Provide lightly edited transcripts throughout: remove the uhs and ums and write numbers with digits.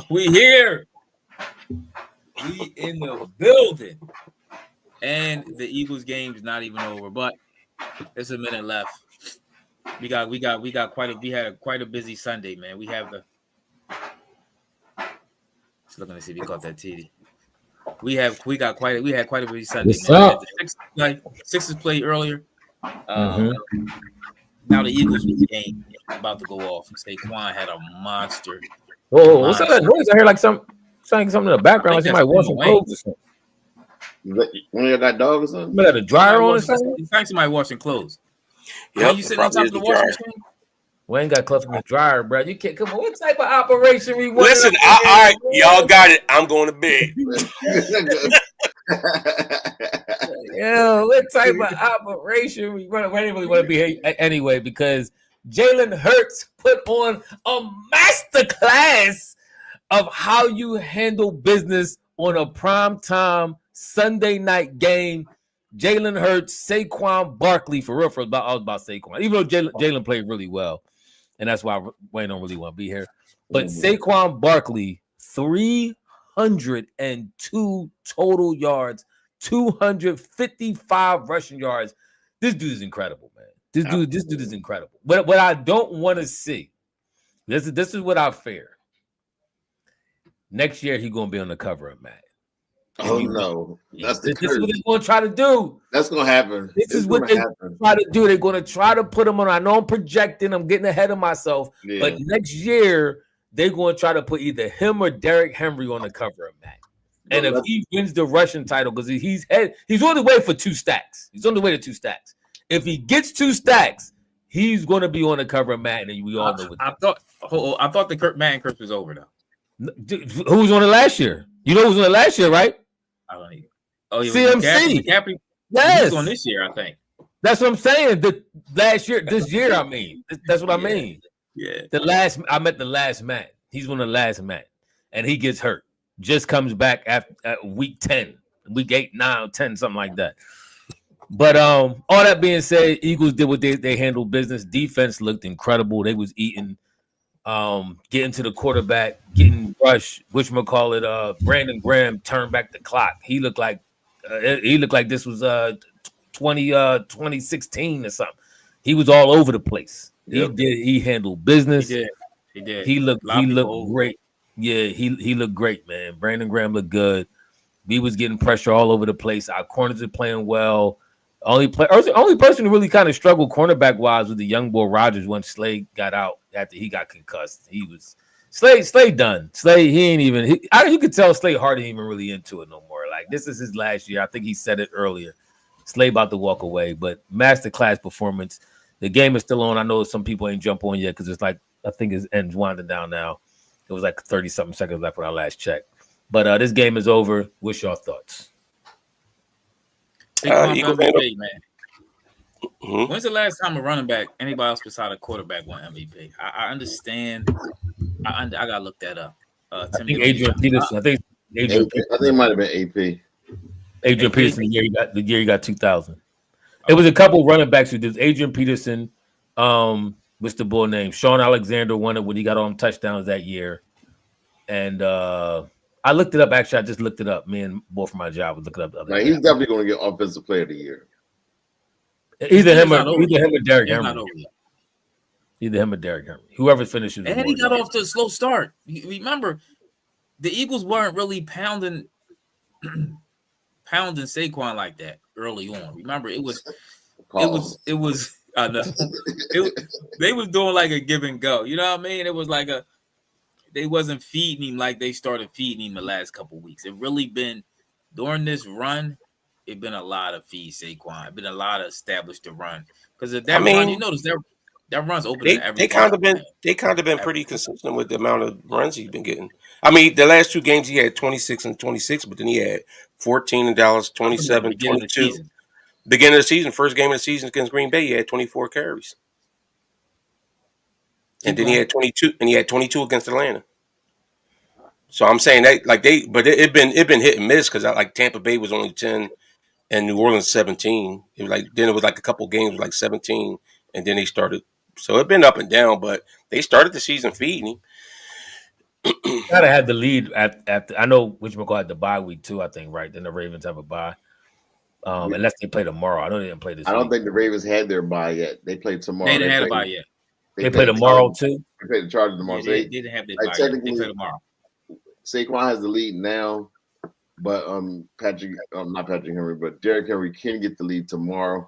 We here. We in the building. And the Eagles game's not even over, but there's a minute left. We had quite a busy Sunday, man. We have the just looking to see if we caught that TD. We had quite a busy Sunday, What's man. We had up? the Sixers play earlier. Now the Eagles game about to go off. Saquon had a monster. Whoa, what's that noise? I hear like something in the background, like somebody washing clothes or something. When you got dogs or something? You got a dryer on or something? It's like somebody washing clothes. Yep, you sitting on top of the washing machine? We ain't got clothes in the dryer, bro. You can't come on. What type of operation we want? Listen, all right, y'all got it. I'm going to bed. Yo, what type of operation we run? We didn't really want to be here anyway because Jalen Hurts put on a masterclass of how you handle business on a primetime Sunday night game. Jalen Hurts, Saquon, Barkley, for real, I was about Saquon. Even though Jalen played really well, and that's why Wayne don't really want to be here. But Saquon Barkley, 302 total yards, 255 rushing yards. This dude is incredible, man. This dude is incredible. But what I don't want to see, this is what I fear. Next year, he's going to be on the cover of Madden. Oh no, this is what they're going to try to do. That's going to happen. This is what they're try to do. They're going to try to put him on. I know I'm projecting. I'm getting ahead of myself. Yeah. But next year, they're going to try to put either him or Derrick Henry on the cover of Madden. And if he wins the rushing title, because he's on the way for 2 stacks. He's on the way to 2 stacks. If he gets 2 stacks, he's going to be on the cover of Madden. And we all know. I thought the Madden curse was over though. Who was on it last year? You know who was on it last year, right? I don't even. Oh, yeah, CMC. Yes, he's on this year, I think. That's what I'm saying. This year, I mean. That's what I mean. Yeah. I met the last man. He's one of the last man, and he gets hurt. Just comes back after week 10, week 8, 9, 10, something like that. But all that being said, Eagles did what they handled business. Defense looked incredible. They was eating. Getting to the quarterback, getting rushed, Brandon Graham turned back the clock. He looked like this was 2016 or something. He was all over the place. Yep. He handled business. He did. He looked great. Yeah, he looked great, man. Brandon Graham looked good. We was getting pressure all over the place. Our corners are playing well. Only person who really kind of struggled cornerback wise was the young boy Rodgers once Slade got out after he got concussed. He was Slade done. Slade, he ain't even. You could tell Slade hardly even really into it no more. Like this is his last year. I think he said it earlier. Slade about to walk away, but masterclass performance. The game is still on. I know some people ain't jump on yet because it's like I think his end's winding down now. It was like 30-something seconds left when I last checked. But this game is over. What's your thoughts? MVP, man. Mm-hmm. When's the last time a running back, anybody else beside a quarterback, won MVP? I understand. I gotta look that up. I think Adrian Peterson. I think it might have been AP. Adrian Peterson. The year he got 2,000. It was a couple running backs who did. Adrian Peterson. What's the boy name? Sean Alexander won it when he got on touchdowns that year. And I looked it up. Actually, I just looked it up. Me and boy from my job was looking up. Like, he's definitely going to get Offensive Player of the Year. Either him or Derrick Henry. Either him or Derrick Henry. Whoever finishes. And he got off to a slow start. Remember, the Eagles weren't really pounding Saquon like that early on. Remember, it was. I know. They was doing like a give and go. You know what I mean? It was like they wasn't feeding him like they started feeding him the last couple of weeks. It really been during this run. It been a lot of feed Saquon. It been a lot of established to run because if that run, you notice that run's open. They kind of been pretty consistent with the amount of runs he's been getting. I mean, the last 2 games he had 26 and 26, but then he had 14 in Dallas, 27, 22. Beginning of the season, first game of the season against Green Bay, he had 24 carries. And then he had 22, and he had 22 against Atlanta. So I'm saying that it been hit and miss because like Tampa Bay was only 10 and New Orleans 17. It was then it was like a couple games like 17, and then they started. So it's been up and down, but they started the season feeding him. Gotta have the lead at I know which McCall had the bye week too, I think, right? Then the Ravens have a bye. Unless they play tomorrow. I know they didn't play this I don't week. think the Ravens had their bye yet. They play tomorrow. They didn't have a bye yet. They play tomorrow too. They play the Chargers tomorrow. Yeah, So they didn't have their bye yet. They play tomorrow. Saquon has the lead now, but not Patrick Henry, but Derrick Henry can get the lead tomorrow.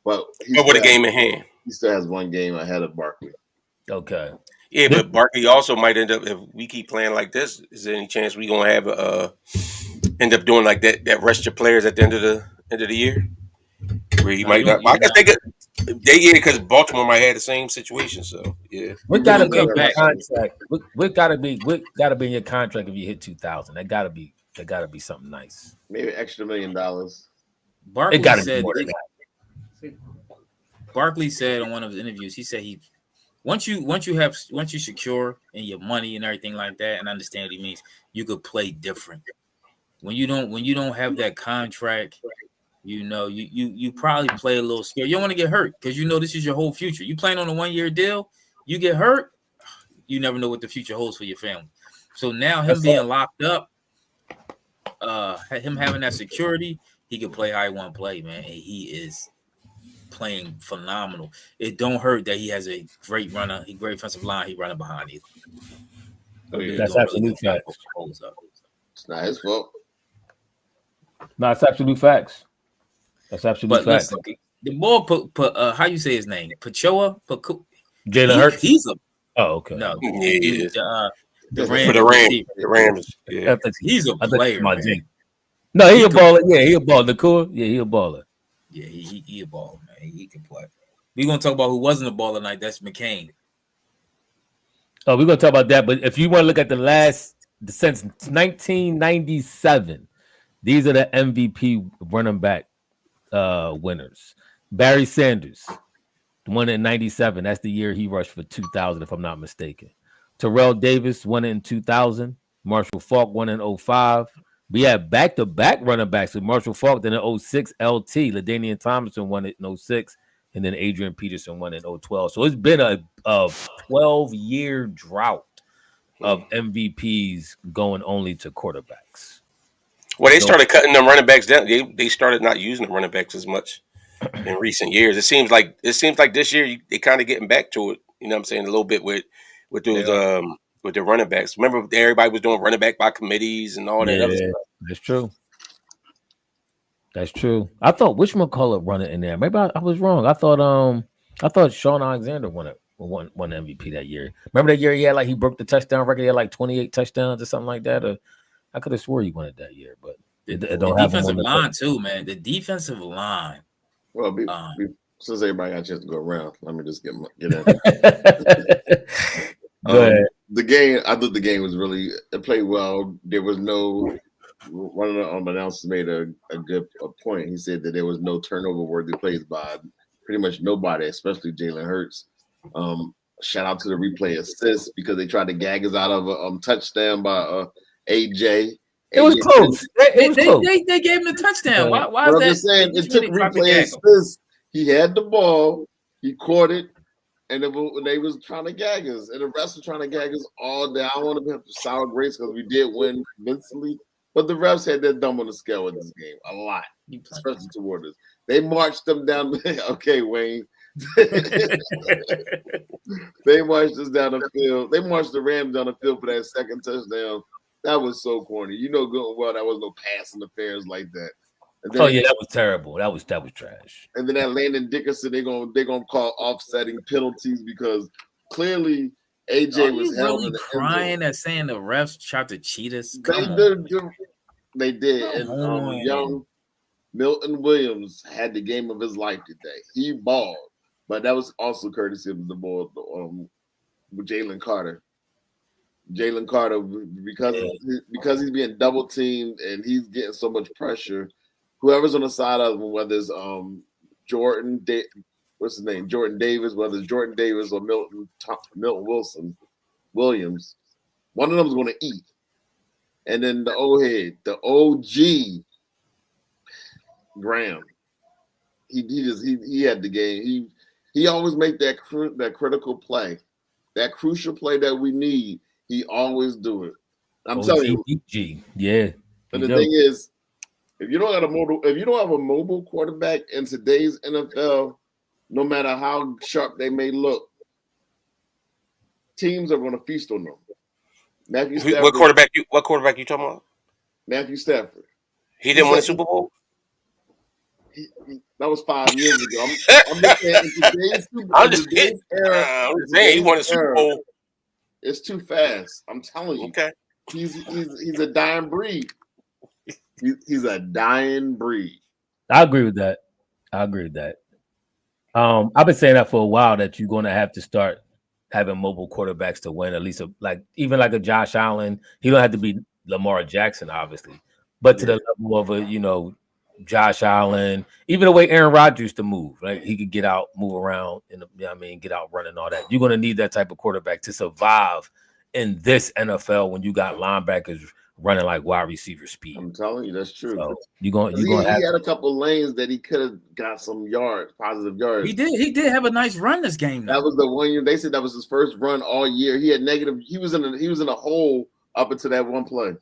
But with a game in hand, he still has one game ahead of Barkley. Okay. Yeah, but Barkley also might end up, if we keep playing like this, is there any chance we gonna have end up doing like that rest your players at the end of the year? Where he might not. I guess because Baltimore might have the same situation. So yeah, we gotta be in your contract. We gotta be in your contract if you hit 2,000. That gotta be something nice. Maybe an extra $1 million. Barkley it gotta said, be more than that. Barkley said on one of his interviews, he said once you secure in your money and everything like that, and understand what he means, you could play different. When you don't have that contract, you probably play a little scared. You don't want to get hurt because this is your whole future. You playing on a 1-year deal, you get hurt, you never know what the future holds for your family. So now him being locked up, him having that security, he can play how he want to play, man. And he is playing phenomenal. It don't hurt that he has a great runner, great offensive line. He running behind either. That's absolute facts. It's not his fault. No, it's absolute facts. That's absolute facts. Listen, the boy how you say his name? Pachoa? Jalen Hurts. He's a okay. No, the Rams. Yeah. He's a player. No, he a baller. Yeah, he a baller. Nakua. Yeah, he a baller. Yeah, he a baller, man. He can play. We're gonna talk about who wasn't a baller tonight. That's McCain. Oh, we're gonna talk about that. But if you want to look at since 1997, these are the MVP running back winners. Barry Sanders won in 97. That's the year he rushed for 2,000, if I'm not mistaken. Terrell Davis won in 2000. Marshall Faulk won in 05. We had back-to-back running backs with Marshall Faulk, then in 06, LT. LaDainian Tomlinson won it in 06, and then Adrian Peterson won in 012. So it's been a 12-year drought of MVPs going only to quarterbacks. Well, they started cutting them running backs down. They started not using the running backs as much in recent years. It seems like this year they kind of getting back to it. You know what I'm saying? A little bit with those with the running backs. Remember, everybody was doing running back by committees and all that other stuff. That's true. That's true. I thought whatchamacallit run it in there. Maybe I was wrong. I thought Sean Alexander won MVP that year. Remember that year he broke the touchdown record. He had 28 touchdowns or something like that. Or I could have swore he won it that year, but the defensive line too, man. The defensive line. Well, since everybody got a chance to go around, let me just get in. Go ahead. The game, I thought the game was it played well. There was no, one of the announcers made a good point. He said that there was no turnover worthy plays by pretty much nobody, especially Jalen Hurts. Shout out to the replay assist because they tried to gag us out of a touchdown by AJ. It was close. They gave him the touchdown. Why is that? I'm just saying, it took replay assist. He had the ball. He caught it. And they was trying to gag us. And the refs were trying to gag us all day. I don't want to have sour grapes because we did win convincingly. But the refs had their thumb on the scale with this game. A lot. Especially toward us. They marched them down. Okay, Wayne. They marched us down the field. They marched the Rams down the field for that second touchdown. That was so corny. You know good and well that was no pass interference like that. Then, that was terrible. That was trash. And then that Landon Dickerson, they're gonna call offsetting penalties because clearly AJ was held in the crying at saying the refs tried to cheat us. They did. And young Milton Williams had the game of his life today. He balled, but that was also courtesy of the ball with Jalen Carter. Jalen Carter, because he's being double teamed and he's getting so much pressure. Whoever's on the side of him, whether it's Jordan Davis, whether it's Jordan Davis or Milton Williams, one of them is going to eat. And then the old head, the OG Graham, he had the game. He always make that critical play, that crucial play that we need. He always do it. I'm telling you. Yeah. And the thing is, if you don't have a mobile quarterback in today's NFL, no matter how sharp they may look, teams are going to feast on them. Matthew Stafford. What quarterback you talking about? Matthew Stafford. He didn't win the Super Bowl? That was 5 years ago. I'm just saying, I'm just saying he won the Super Bowl. It's too fast. I'm telling you. Okay. He's a dying breed. He's a dying breed. I agree with that. I've been saying that for a while, that you're going to have to start having mobile quarterbacks to win, at least even like a Josh Allen. He don't have to be Lamar Jackson, obviously, but to the level of a Josh Allen, even the way Aaron Rodgers used to move, right? He could get out, move around, and get out running, all that. You're going to need that type of quarterback to survive in this NFL when you got linebackers running like wide receiver speed. I'm telling you, that's true. So he had a couple lanes that he could have got some positive yards. He did have a nice run this game, though. That was the one year they said that was his first run all year. He had negative. He was in a hole up until that one play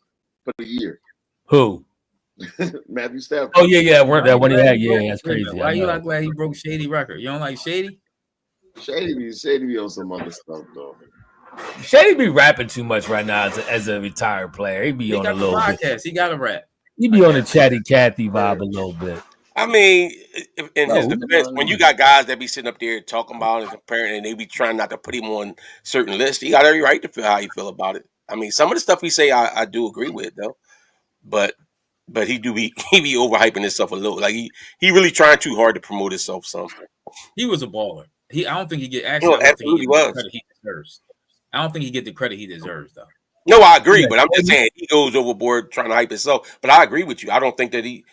for the year. Who? Matthew Stafford. Oh yeah, that one he had. Yeah, that's crazy. Why you not glad he broke Shady record? You don't like Shady? Shady be on some other stuff though. Shady be rapping too much right now as a retired player. He be on a little bit. He got a rap. He be on a Chatty Cathy vibe a little bit. I mean, in his defense, when you got guys that be sitting up there talking about and comparing, and they be trying not to put him on certain lists, he got every right to feel how you feel about it. I mean, some of the stuff he say, I do agree with though, but he be overhyping himself a little. Like he really trying too hard to promote himself. He was a baller. I don't think he get the credit he deserves. I don't think he get the credit he deserves though. No, I agree, but I'm just saying he goes overboard trying to hype himself. But I agree with you. I don't think that he.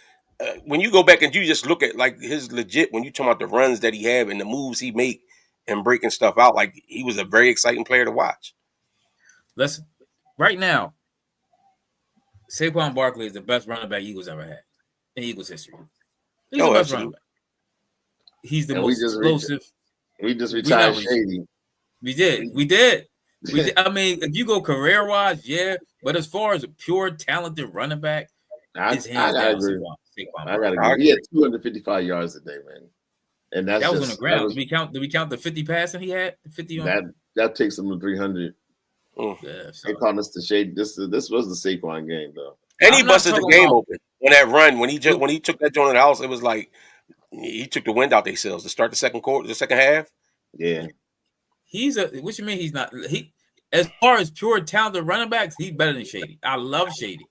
When you go back and you just look at like his legit, when you talk about the runs that he have and the moves he make and breaking stuff out, like he was a very exciting player to watch. Listen, right now, Saquon Barkley is the best running back Eagles ever had in Eagles history. He's the best running back. He's the most explosive. We just retired Shady. We did. I mean, if you go career wise, yeah, but as far as a pure talented running back, I gotta agree. He had 255 yards a day, man, and that was on the ground. Did we count the 50 passing he had? The 50 on that takes him to 300. Yeah, they called us the shade. This was the Saquon game though, and he busted the game open on that run when he took that joint in the house. It was like he took the wind out their sails to start the second half. Yeah. What you mean he's not? As far as pure talented running backs, he's better than Shady. I love Shady.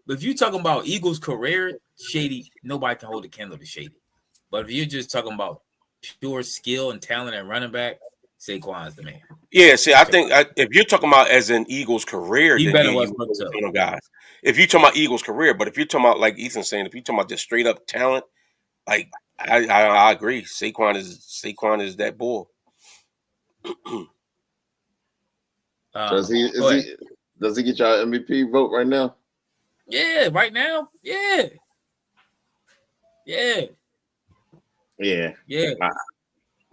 But if you're talking about Eagles' career, Shady, nobody can hold a candle to Shady. But if you're just talking about pure skill and talent at running back, Saquon's the man. Yeah, see, I think if you're talking about as an Eagles career, he better was guys. If you're talking about Eagles career, but if you're talking about like Ethan's saying, if you're talking about just straight up talent, like I agree. Saquon is that bull. Does he get your MVP vote right now? Yeah, right now. Yeah.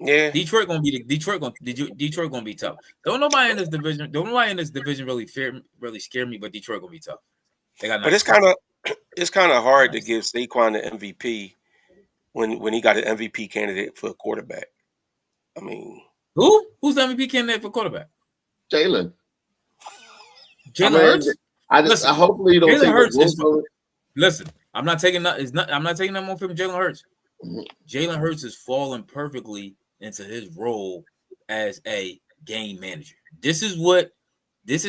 Detroit gonna be tough. Don't nobody in this division really scare me, but Detroit gonna be tough. But it's kind of hard to give Saquon the MVP when he got an MVP candidate for a quarterback. I mean, who's the MVP candidate for quarterback? Jalen Hurts. Hopefully you don't think Hurts. Listen, I'm not taking that more from Jalen Hurts. Jalen Hurts is falling perfectly into his role as a game manager. This is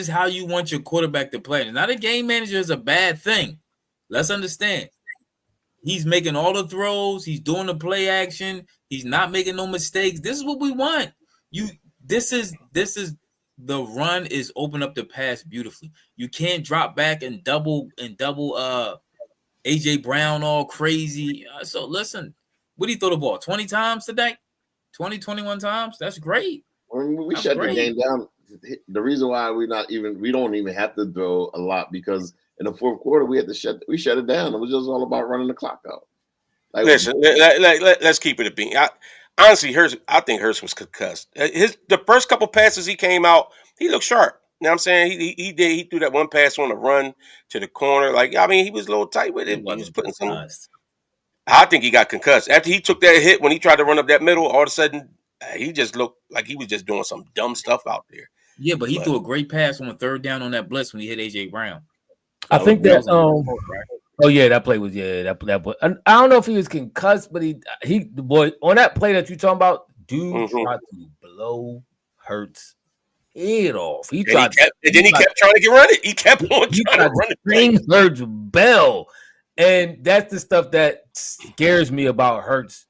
how you want your quarterback to play. And not a game manager is a bad thing. Let's understand. He's making all the throws. He's doing the play action. He's not making no mistakes. This is what we want. This is the run is open up the pass beautifully. You can't drop back and double AJ Brown all crazy. So listen, what did he throw the ball? 20 times today? 21 times? That's great. We shut the game down. The reason why we don't even have to throw a lot because in the fourth quarter we shut it down. It was just all about running the clock out. Listen, let's keep it a beat. Honestly, I think Hurts was concussed. The first couple passes he came out, he looked sharp. You know what I'm saying? He threw that one pass on the run to the corner. Like, I mean, he was a little tight with it. He was putting some. I think he got concussed. After he took that hit when he tried to run up that middle, all of a sudden, he just looked like he was just doing some dumb stuff out there. Yeah, but he threw a great pass on 3rd down on that blitz when he hit A.J. Brown. I think that oh yeah, that play was that play. I don't know if he was concussed, but he the boy on that play that you talking about, dude tried to blow Hurts head off. He kept trying to get run it. He kept on trying to run it. Ring Hurts bell. And that's the stuff that scares me about Hurts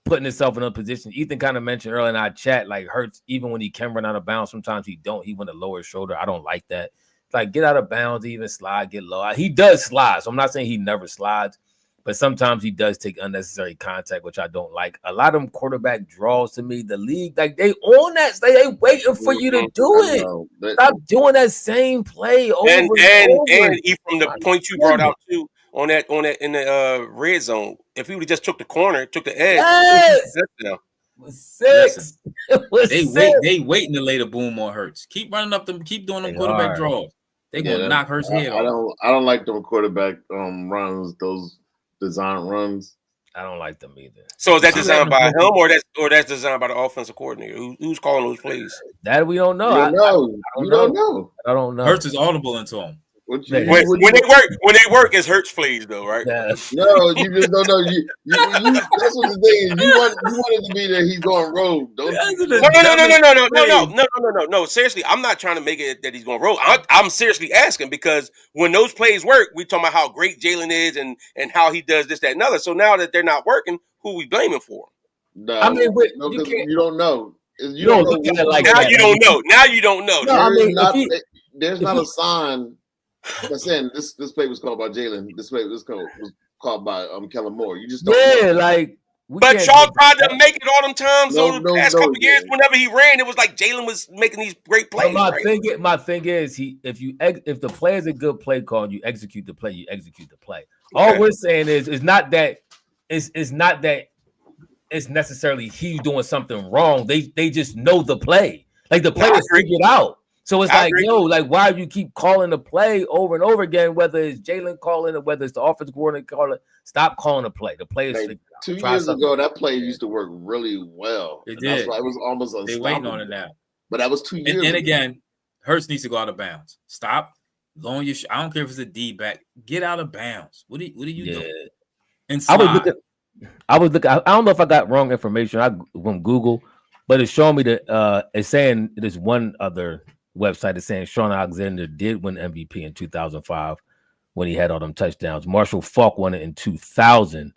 putting himself in a position. Ethan kind of mentioned earlier in our chat, like Hurts, even when he can run out of bounds, sometimes he don't. He went a lower shoulder. I don't like that. It's like get out of bounds, even slide, get low. He does slide. So I'm not saying he never slides, but sometimes he does take unnecessary contact, which I don't like. A lot of them quarterback draws to me. The league, like they on that, they waiting for you to do it. Stop doing that same play over and over. And from the point you brought out too. On that in the red zone, if he would have just took the corner, took the edge, it was 6. They waiting to lay the boom on Hurts. Keep running up them, keep doing them quarterback draws. They gonna knock Hurts' head off. I don't like them quarterback runs, those design runs. I don't like them either. So is that designed by him or that's designed by the offensive coordinator? Who's calling those plays? That we don't know. You don't know. I don't know. Hurts is audible into him. When they work, it's Hurts plays though, right? Yeah. No, you just don't know. That's what the thing is. You want it to be that he's going rogue. No. Seriously, I'm not trying to make it that he's going rogue. I'm seriously asking because when those plays work, we talking about how great Jalen is and how he does this, that, and other. So now that they're not working, who are we blaming for? No, I mean, you don't know. You don't look at it like now that. You don't know. Now you don't know. No, there's not a sign. I'm saying this play was called by Jalen. This play was called by Kellen Moore. You just don't know. Like. But y'all tried to make it all them times. The past couple years, whenever he ran, it was like Jalen was making these great plays. My thing is, if the play is a good play call, and you execute the play. You execute the play. All we're saying is, it's not that it's necessarily he's doing something wrong. They just know the play. Like the play is figured out. So it's why do you keep calling the play over and over again? Whether it's Jalen calling it, whether it's the offensive coordinator calling it, stop calling the play. The play is 2 years ago. That play used to work really well. It did. That's why it was almost unstoppable. They waiting on it now. But that was 2 years. And again, Hurts needs to go out of bounds. Stop. Loan your. I don't care if it's a D back. Get out of bounds. What are you doing? And slide. I was looking. I don't know if I got wrong information. From Google, but it's showing me that it's saying there's one other website is saying Sean Alexander did win MVP in 2005 when he had all them touchdowns. Marshall Faulk won it in 2000.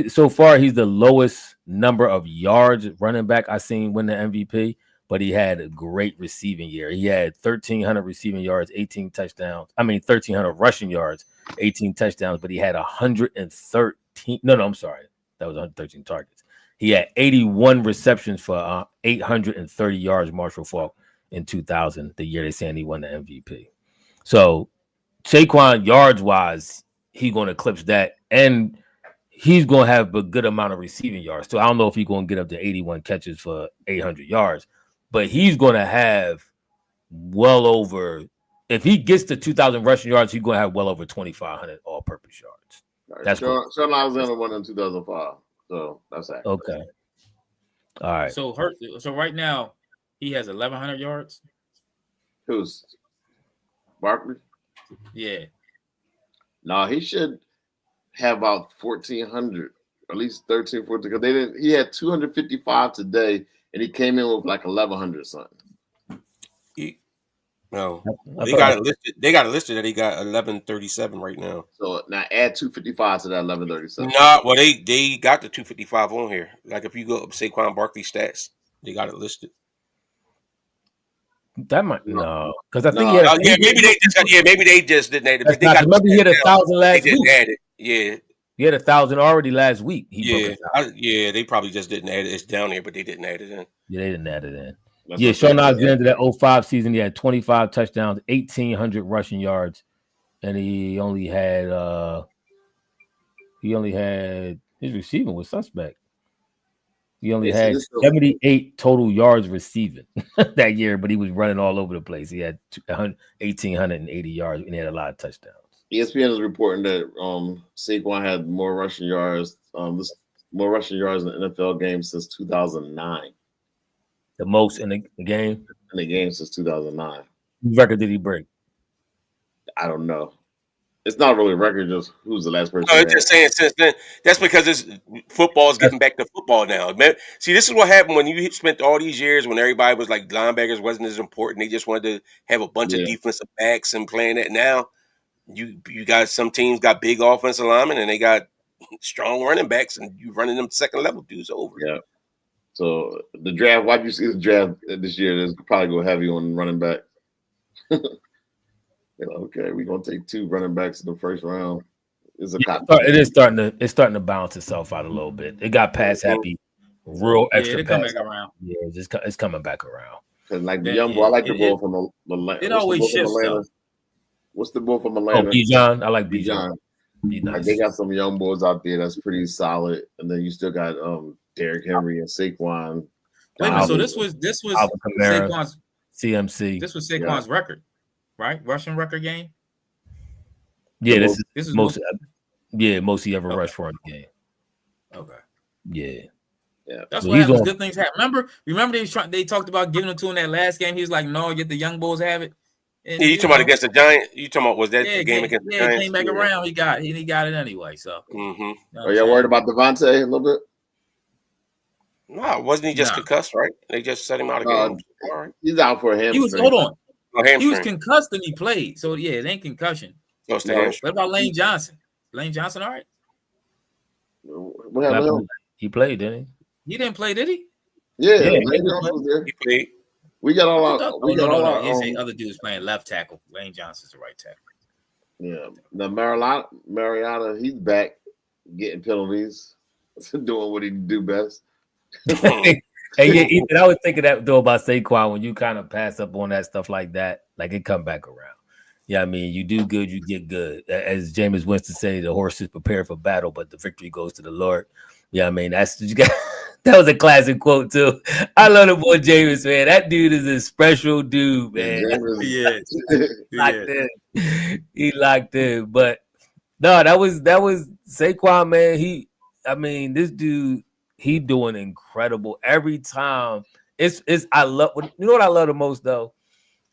So far he's the lowest number of yards running back I've seen win the MVP, but he had a great receiving year. He had 1,300 receiving yards, 18 touchdowns. 1,300 rushing yards, 18 touchdowns, but he had 113. No, I'm sorry. That was 113 targets. He had 81 receptions for 830 yards, Marshall Faulk, in 2000, the year they saying he won the MVP. So Saquon, yards-wise, he's going to eclipse that, and he's going to have a good amount of receiving yards. So I don't know if he's going to get up to 81 catches for 800 yards, but he's going to have well over – if he gets to 2,000 rushing yards, he's going to have well over 2,500 all-purpose yards. Right. That's Sean Alexander won in 2005, so that's accurate. Okay. All right. So right now, he has 1,100 yards. Who's Barkley? Yeah. No, he should have about 1,400, at least 13, 14. Because he had 255 today, and he came in with like 1,100 something. They got it listed. They got it listed that he got 1,137 right now. So now add 255 to that 1,137. Well, they got the 255 on here. Like if you go up Saquon Barkley stats, they got it listed. That might because I think maybe they just didn't add it. Remember he had 1,000 last week. Yeah, he had 1,000 already last week. They probably just didn't add it. It's down there, but they didn't add it in. Yeah, they didn't add it in. Sean Alexander, that 05 season, he had 25 touchdowns, 1,800 rushing yards, and he only had his receiving was suspect. He only had 78 total yards receiving that year, but he was running all over the place. He had 1,880 yards and he had a lot of touchdowns. ESPN is reporting that Saquon had more rushing yards, more rushing yards in the NFL game since 2009. The most in the game? In the game since 2009. What record did he break? I don't know. It's not really a record, just who's the last person. No, it's just saying since then. That's because football is getting back to football now. See, this is what happened when you spent all these years when everybody was like linebackers wasn't as important. They just wanted to have a bunch of defensive backs and playing that. Now you got some teams got big offensive linemen and they got strong running backs and you running them second level dudes over. Yeah. So the draft, why do you see the draft this year? Is probably go heavy on running back. Okay, we're gonna take 2 running backs in the first round. It's starting to balance itself out a little bit. It got pass happy, real extra pass. Around. Yeah, it's coming back around. Cause like the young boy, I like the boy from Atlanta. It always shifts. What's the boy from Atlanta? Oh, Bijan. I like Bijan. Nice. Like they got some young boys out there that's pretty solid, and then you still got Derrick Henry and Saquon. Wait a minute, so this was Saquon's CMC. This was Saquon's record, right? Rushing record game. Yeah, this is most he ever rushed for in the game. Okay. Yeah. That's what happens. Good things happen. Remember they talked about giving him to him that last game. He was like, "No, get the young bulls have it." And, you talking about against the Giants? You talking about was that the game against the Giants? He came back around. He got it anyway. So. Are y'all worried about Devontae a little bit? No, wasn't he just concussed? Right? They just set him out again. All right. He's out for a hamstring. Hold on. He was concussed and he played. So it ain't concussion. What about Lane Johnson? Lane Johnson, all right? What happened? He played, didn't he? He didn't play, did he? Yeah, Lane Johnson was there. He played. We got all our. No. Other dudes playing left tackle. Lane Johnson's the right tackle. Yeah. Now Mariota, he's back getting penalties, doing what he do best. Hey, Ethan, I was thinking that though about Saquon when you kind of pass up on that stuff like that, like it come back around. Yeah, I mean, you do good, you get good. As Jameis Winston said, the horse is prepared for battle, but the victory goes to the Lord. Yeah, I mean, that's you got. That was a classic quote too. I love the boy Jameis, man. That dude is a special dude, man. He locked in. But no, that was Saquon, man. This dude, he doing incredible every time. I love what I love the most though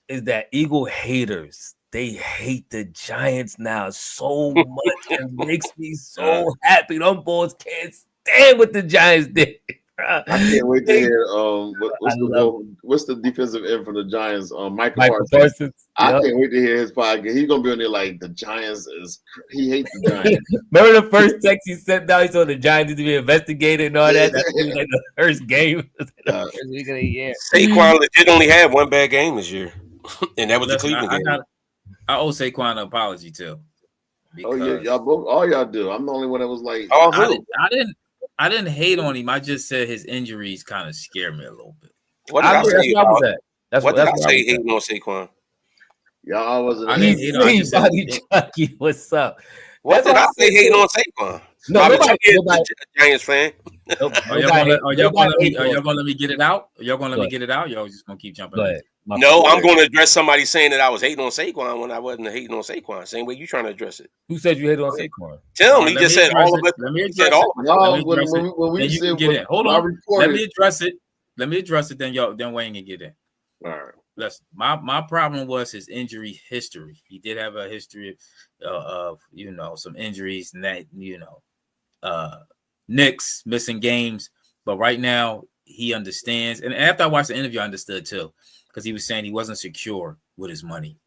is that Eagle haters. They hate the Giants now so much. It makes me so happy. Them boys can't stand what the Giants did. I can't wait to hear what's the defensive end for the Giants? Michael Parsons. I can't wait to hear his podcast. He's gonna be on there like the Giants he hates the Giants. Remember the first text he sent out? He told the Giants to be investigated and all that. That was like the first game. Saquon legit only had one bad game this year, and that was the Cleveland game. I owe Saquon an apology too. Y'all both, all y'all do. I'm the only one that was like, I didn't hate on him. I just said his injuries kind of scare me a little bit. What did I say? What did I say hating on Saquon? Y'all wasn't. I didn't hate on Chucky, what's up? What did I say hating on Saquon? No, nobody. Giants fan. Are y'all gonna let me get it out? Are y'all gonna let me get it out? Y'all just gonna keep jumping in? No, I'm going to address somebody saying that I was hating on Saquon when I wasn't hating on Saquon. Same way you trying to address it. Who said you hated on Saquon? Tell him. He just said all of it. Let me address it. When we said hold on. Let me address it. Then Wayne can get in. All right. Listen, my problem was his injury history. He did have a history of some injuries and that Knicks missing games, but right now he understands. And after I watched the interview, I understood too. Because he was saying he wasn't secure with his money.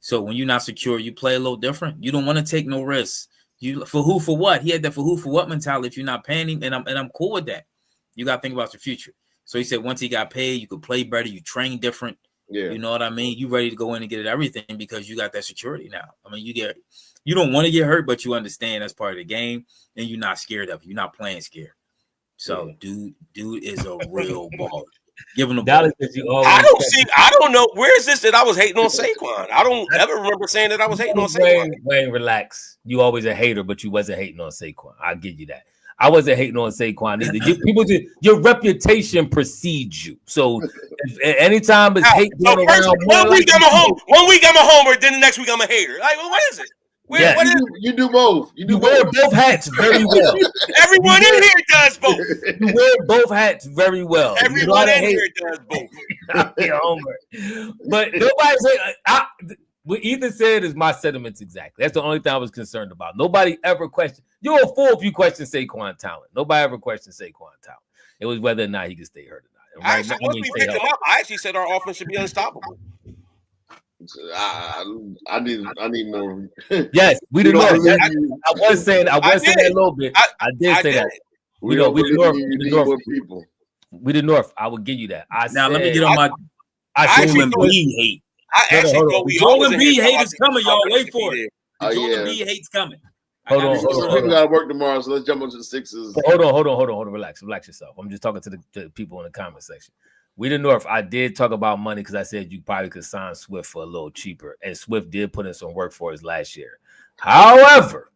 So when you're not secure, you play a little different. You don't want to take no risks. You for who, for what? He had that for who, for what mentality. If you're not paying him, and I'm cool with that. You got to think about your future. So he said once he got paid, you could play better. You train different. Yeah. You know what I mean? You ready to go in and get everything because you got that security now. I mean, you don't want to get hurt, but you understand that's part of the game, and you're not scared of it. You're not playing scared. So dude is a real baller. Giving the ball. I don't know. Where is this that I was hating on Saquon? I don't ever remember saying that I was hating on Saquon. Wayne, relax. You always a hater, but you wasn't hating on Saquon. I'll give you that. I wasn't hating on Saquon either. Your reputation precedes you. So anytime it's hate going around, 1 week I'm a homer, then the next week I'm a hater. Like, well, what is it? What is you do both. You wear both hats very well. Everyone in here does both. You wear both hats very well. Everyone in here does both. I'll be a homer. But nobody said what Ethan said is my sentiments exactly. That's the only thing I was concerned about. Nobody ever questioned. You're a fool if you question Saquon talent. Nobody ever questioned Saquon talent. It was whether or not he could stay hurt or not. Right, once we picked him up, I actually said our offense should be unstoppable. I need more. Yes, we did. I was saying that a little bit. I did say that. We the North people. We the North. I will give you that. Let me get on my. Joel Embiid hate. Joel Embiid hate is coming, y'all. Wait for it. Joel Embiid hate's coming. Hold on. People got to work tomorrow, so let's jump into the Sixers. Hold on. Relax yourself. I'm just talking to the people in the comment section. We the North. I did talk about money because I said you probably could sign Swift for a little cheaper, and Swift did put in some work for us last year. However,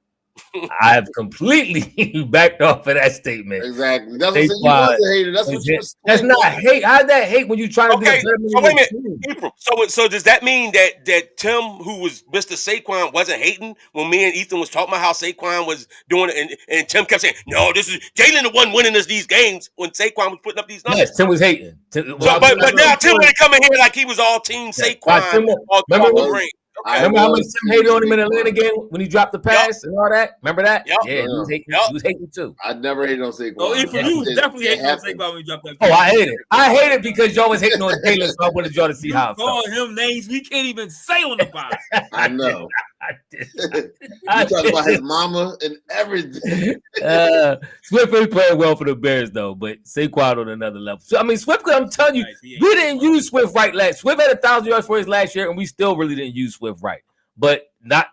I have completely backed off of that statement. Exactly. That's what you was a hater. That's what you was. That's not hate. How's that hate when you try to do it? So wait a minute. So does that mean that Tim, who was Mr. Saquon, wasn't hating when me and Ethan was talking about how Saquon was doing it, and Tim kept saying, "No, this is Jalen the one winning us these games when Saquon was putting up these numbers." Yes, Tim was hating. But now Tim would come in here like he was all team Saquon. Remember how much Tim hated on him in Atlanta game when he dropped the pass and all that? Remember that? Yep. Yeah, he was hating too. I never hated on Saquon. Oh, you definitely hated on Saquon when he dropped that pass. Oh, I hate it. I hate it because y'all was hating on Jalen, so I wanted y'all to see how it felt. Calling him names we can't even say on the pod. I know. You talking about his mama and everything. Swift ain't playing well for the Bears though, but Saquon on another level. So I mean, Swift. I'm telling you, we didn't use Swift right last. Swift had 1,000 yards for his last year, and we still really didn't use Swift right. But not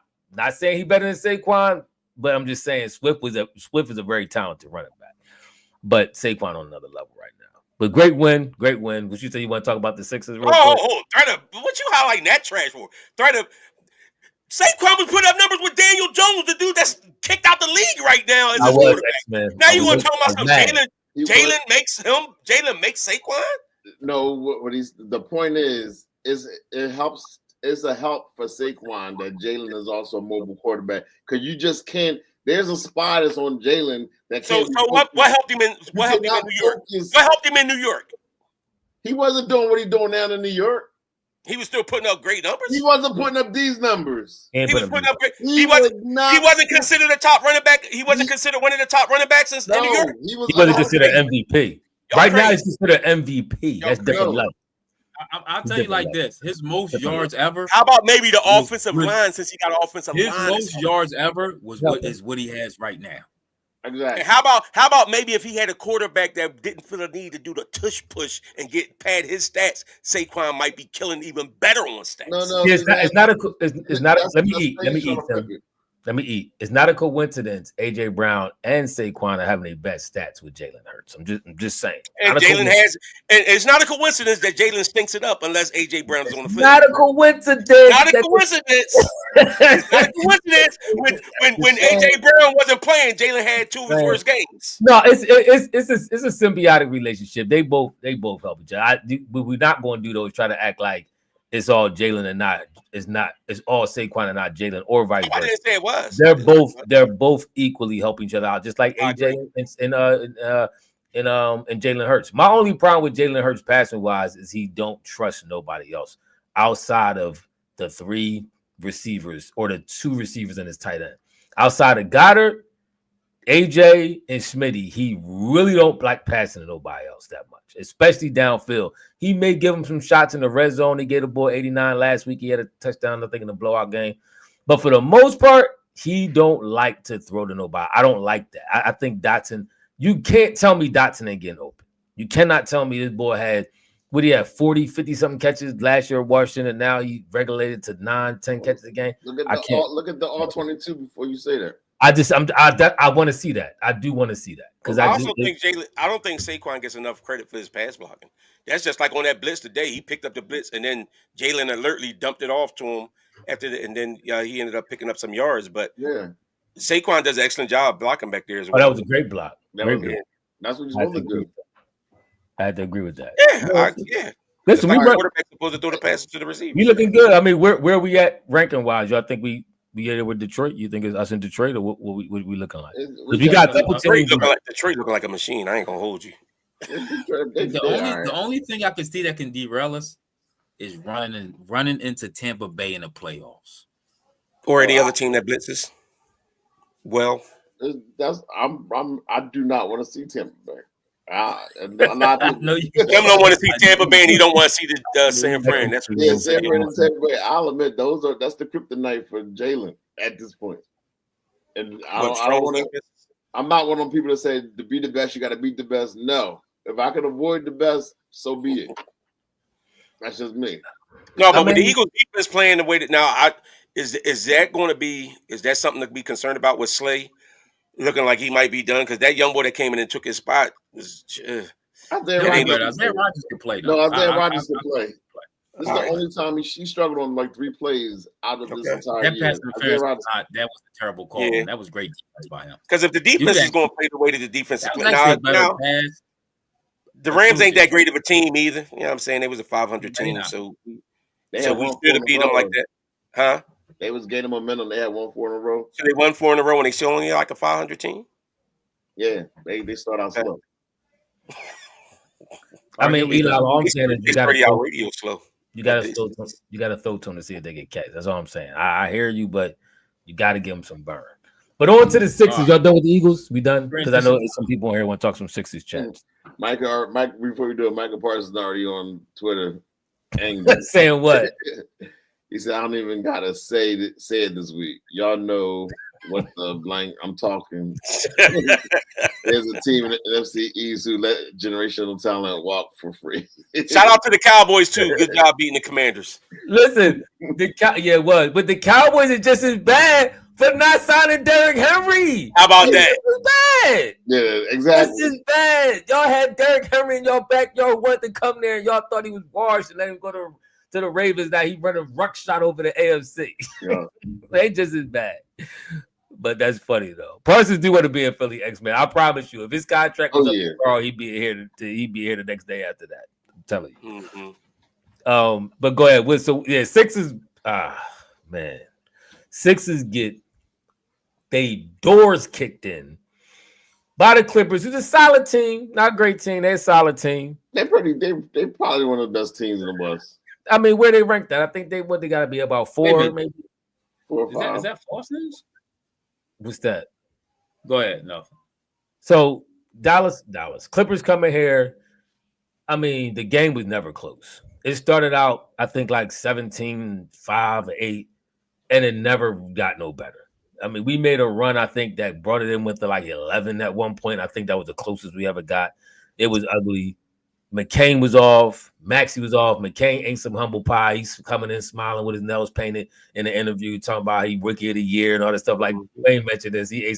saying he better than Saquon, but I'm just saying Swift is a very talented running back. But Saquon on another level right now. But great win. What you say you want to talk about the Sixers? What you highlighting that trash for? Saquon was putting up numbers with Daniel Jones, the dude that's kicked out the league right now as his quarterback. Now you want to talk about something? Jalen makes Saquon? No, the point is it helps. It's a help for Saquon that Jalen is also a mobile quarterback because you just can't. There's a spot that's on Jalen that. So what helped him in New York? What helped him in New York? He wasn't doing what he's doing now in New York. He was still putting up great numbers. He wasn't putting up these numbers. He was putting up great. He wasn't considered a top running back. He wasn't considered one of the top running backs in New York. He wasn't considered MVP. Right now, he's considered MVP. That's different level. I'll tell you like this: his most yards ever. How about maybe the offensive line? Since he got an offensive line, his most yards ever was what he has right now. Exactly. And how about maybe if he had a quarterback that didn't feel the need to do the tush push and pad his stats, Saquon might be killing even better on stats. No, it's not. Let me eat. It's not a coincidence. AJ Brown and Saquon are having their best stats with Jalen Hurts. I'm just saying. And Jalen it's not a coincidence that Jalen stinks it up unless AJ Brown is on the field. Not a coincidence. Not a coincidence. It's not a coincidence. When AJ Brown wasn't playing, Jalen had two of his worst games. No, it's a symbiotic relationship. They both help each other. We're not going to do those. Try to act like it's all Jalen and not. It's all Saquon and not Jalen, or vice versa. I didn't say it was. They're both equally helping each other out, just like AJ and Jalen Hurts. My only problem with Jalen Hurts passing wise is he don't trust nobody else outside of the three receivers or the two receivers in his tight end. Outside of Goddard, AJ, and Smitty, he really don't like passing to nobody else that much, especially downfield. He may give him some shots in the red zone. He gave the boy 89 last week. He had a touchdown, I think, in the blowout game. But for the most part, he don't like to throw to nobody. I don't like that. I think Dotson, you can't tell me Dotson ain't getting open. You cannot tell me this boy had, 40, 50-something catches last year at Washington, and now he regulated to 9, 10 catches a game. Look at the all 22 before you say that. I want to see that. I do want to see that because I don't think Saquon gets enough credit for his pass blocking. That's just like on that blitz today. He picked up the blitz and then Jalen alertly dumped it off to him and then he ended up picking up some yards. But Saquon does an excellent job blocking back there as well. Oh, that was a great block. Great block. That's what you're supposed to do. I had to agree with that. Yeah. Listen, the quarterback's supposed to throw the passes to the receiver. We looking good. I mean, where are we at ranking wise? Y'all think we get it with Detroit? You think it's us in Detroit, or what we looking like? We got a couple teams. Detroit looking like a machine. I ain't gonna hold you. The only thing I can see that can derail us is running into Tampa Bay in the playoffs, or any other team that blitzes. Well, I do not want to see Tampa Bay. I'm not. No, you don't want to see Tampa Bay, and you don't want to see the San Fran. That's what San Fran and Tampa Bay. I'll admit that's the kryptonite for Jalen at this point. And I don't want to. I'm not one of them people that say to be the best, you got to beat the best. No, if I can avoid the best, so be it. That's just me. No, but with the Eagles defense playing the way that is that something to be concerned about with Slay looking like he might be done? Because that young boy that came in and took his spot was. Isaiah Rodgers can play. No, Isaiah Rodgers can play. This is the only time he struggled on like 3 plays out of this entire year. That was a terrible call. Yeah. That was great defense by him. Because if the defense is going to play the way that the defense is playing, the Rams ain't that great of a team either. You know what I'm saying? They was a 500 team, so we should have beat them like that. Huh? They was gaining momentum. They had won 4 in a row. So they won 4 in a row and they still only like a 500 team? Yeah, they start out slow. I mean, Eli, all I'm saying is you got to radio slow. You got to throw to them to see if they get catch. That's all I'm saying. I hear you, but you got to give them some burn. But on to the Sixers. Y'all done with the Eagles? We done? Because I know some people in here want to talk some Sixers chats. Mike, before we do it, Michael Parsons is already on Twitter. Saying what? He said, I don't even got to say it this week. Y'all know what the blank I'm talking. There's a team in the NFC East who let generational talent walk for free. Shout out to the Cowboys, too. Good job beating the Commanders. Listen, it was. But the Cowboys are just as bad for not signing Derrick Henry. How about that? Bad. Yeah, exactly. This is bad. Y'all had Derrick Henry in your back. Y'all wanted to come there, and y'all thought he was washed and let him go to the Ravens. Now he run a ruck shot over the AFC. Yeah. They just as bad. But that's funny though. Parsons do want to be in Philly X-Men. I promise you, if his contract was up tomorrow, he'd be here the next day after that. I'm telling you. Mm-hmm. But go ahead. Sixers. Man, Sixers get they doors kicked in by the Clippers. It's a solid team, not a great team. They're a solid team. They probably one of the best teams in the West. I mean, where they ranked that? I think they got to be about 4, maybe 4 or 5. Is that false news? What's that? Go ahead. No. So Dallas. Clippers coming here. I mean, the game was never close. It started out, I think, like 17-5 or 8, and it never got no better. I mean, we made a run, I think, that brought it in with like 11 at one point. I think that was the closest we ever got. It was ugly. McCain was off. Maxey was off. McCain ate some humble pie. He's coming in smiling with his nails painted in the interview, talking about he rookie of the year and all that stuff. Like Wayne mentioned this, he ate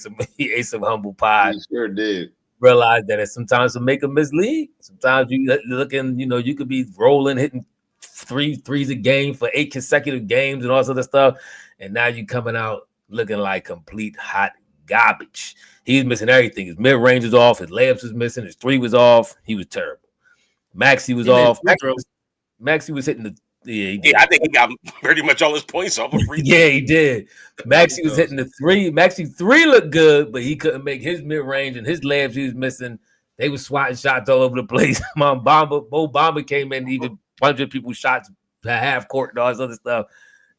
some humble pie. He sure did. Realized that sometimes it make a mislead. Sometimes you looking, you could be rolling, hitting 3 threes a game for 8 consecutive games and all sort of stuff, and now you coming out looking like complete hot garbage. He's missing everything. His mid range is off. His layups was missing. His 3 was off. He was terrible. Maxey was off. Maxey was hitting I think he got pretty much all his points off of free throw. Yeah, he did. Maxey was hitting the 3. Maxey 3 looked good, but he couldn't make his mid-range and his layups he was missing. They were swatting shots all over the place. Bo Bamba came in, even 100 people shots at half court and all this other stuff.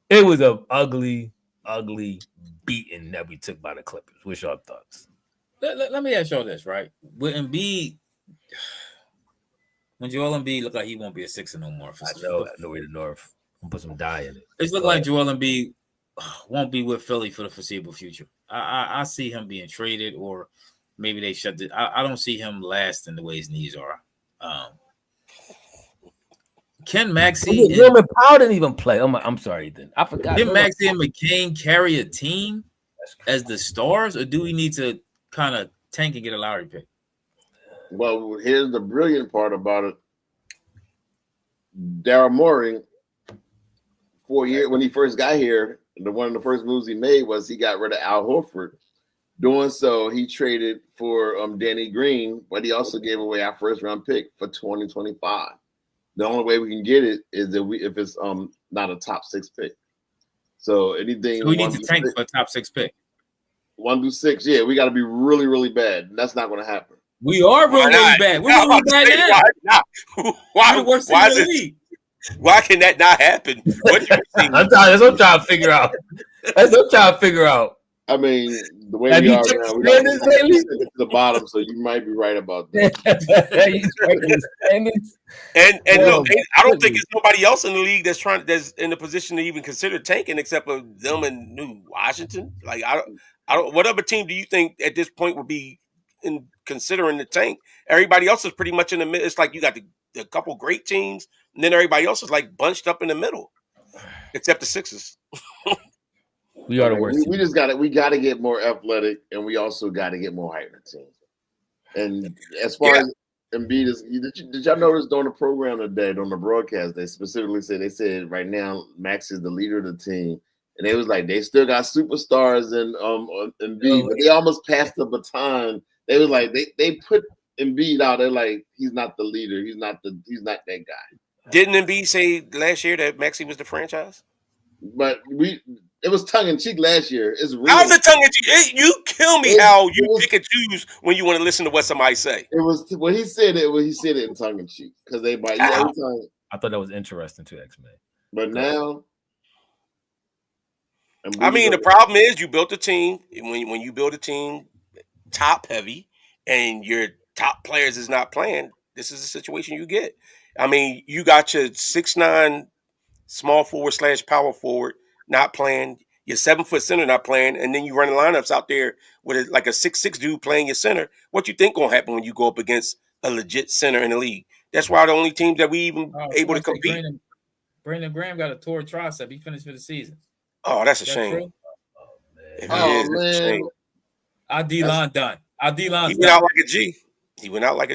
It was an ugly, ugly beating that we took by the Clippers. What's your thoughts? Let me ask y'all this, right? With Embiid, when Joel Embiid look like he won't be a Sixer no more. I know way to North. I'll put some dye in it. It's look like Joel Embiid won't be with Philly for the foreseeable future. I see him being traded, or maybe they shut it. I don't see him lasting the way his knees are. Can Maxey and Powell didn't even play? Oh my, I'm sorry, then I forgot. Can Maxey and McCain carry a team as the stars, or do we need to kind of tank and get a lottery pick? Well, here's the brilliant part about it. Daryl Morey, 4 years when he first got here, one of the first moves he made was he got rid of Al Horford Doing so, he traded for Danny Green, but he also gave away our first round pick for 2025. The only way we can get it is if it's not a top 6 pick. So anything we need to tank for a top 6 pick. 1 through 6, yeah, we got to be really, really bad. That's not going to happen. We are really, really bad. We're really bad now. Why is it? Why can that not happen? That's what I'm trying to figure out. I mean, the way we are now, we got to the bottom, so you might be right about that. and look, I don't think it's nobody else in the league that's in the position to even consider tanking except for them and New Washington. Like I don't. What other team do you think at this point would be in considering the tank? Everybody else is pretty much in the middle. It's like you got the couple great teams, and then everybody else is like bunched up in the middle, except the Sixers. We are the worst. We just got it. We got to get more athletic, and we also got to get more height in the team. And as far as Embiid is, did y'all notice during the program today, during the broadcast, they specifically said right now Maxey is the leader of the team, and they was like they still got superstars in Embiid, but they almost passed the baton. They was like they put Embiid out. They're like he's not the leader. He's not that guy. Didn't Embiid say last year that Maxey was the franchise? But it was tongue in cheek last year. It's really how's the tongue in cheek? You kill me how you pick and choose when you want to listen to what somebody say. It was when he said it. He said it in tongue in cheek because they every time. I thought that was interesting too, X-Men. But now, I mean, the problem is you built a team. When you build a team top heavy and your top players is not playing, this is the situation you get. I mean, you got your 6'9" small forward / power forward not playing, your 7-foot center not playing, and then you run the lineups out there with like a 6'6" dude playing your center. What you think gonna happen when you go up against a legit center in the league? That's why the only teams that we even able to compete. Brandon Graham got a torn tricep. He finished for the season. Oh, that's a shame. Man. Our D-line done. He went out like a G.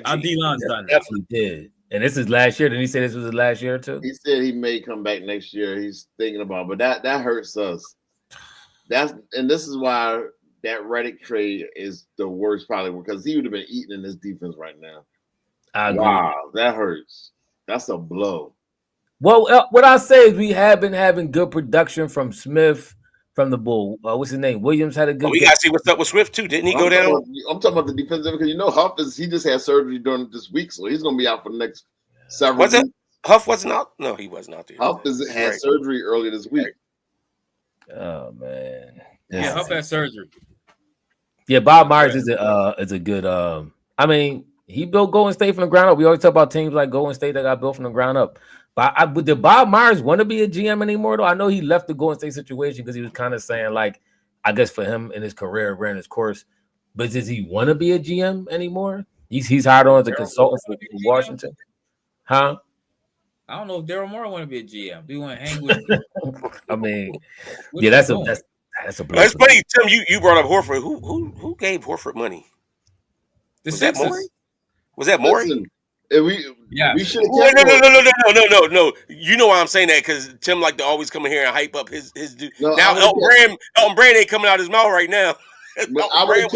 Our D-line's done. Definitely did. And this is last year. Didn't he say this was his last year too? He said he may come back next year. He's thinking about it, but that hurts us. And this is why that Reddick trade is the worst probably because he would have been eating in this defense right now. Wow, that hurts. That's a blow. Well, what I say is we have been having good production from Smith, from the Bull. What's his name? Williams had a good. We got to see what's up with Swift too. Didn't he go down? I'm talking about the defensive because Huff he just had surgery during this week, so he's going to be out for the next several weeks. Huff wasn't out? No, he wasn't out there. Huff had surgery earlier this week. Oh man. Yeah, Huff had surgery. Yeah, Bob Myers is a good. I mean, he built Golden State from the ground up. We always talk about teams like Golden State that got built from the ground up. But did Bob Myers want to be a GM anymore? Though I know he left the Golden State situation because he was kind of saying like, I guess for him in his career ran his course. But does he want to be a GM anymore? He's hired on as a consultant for Washington, huh? I don't know if Daryl Morey want to be a GM. Do you want to hang with? I mean, yeah, that's a. It's funny, Tim. You brought up Horford. Who gave Horford money? The Sixers. Was that Morey? We should have. No. You know why I'm saying that because Tim like to always come in here and hype up his dude. No, now Elton Brand ain't coming out his mouth right now. I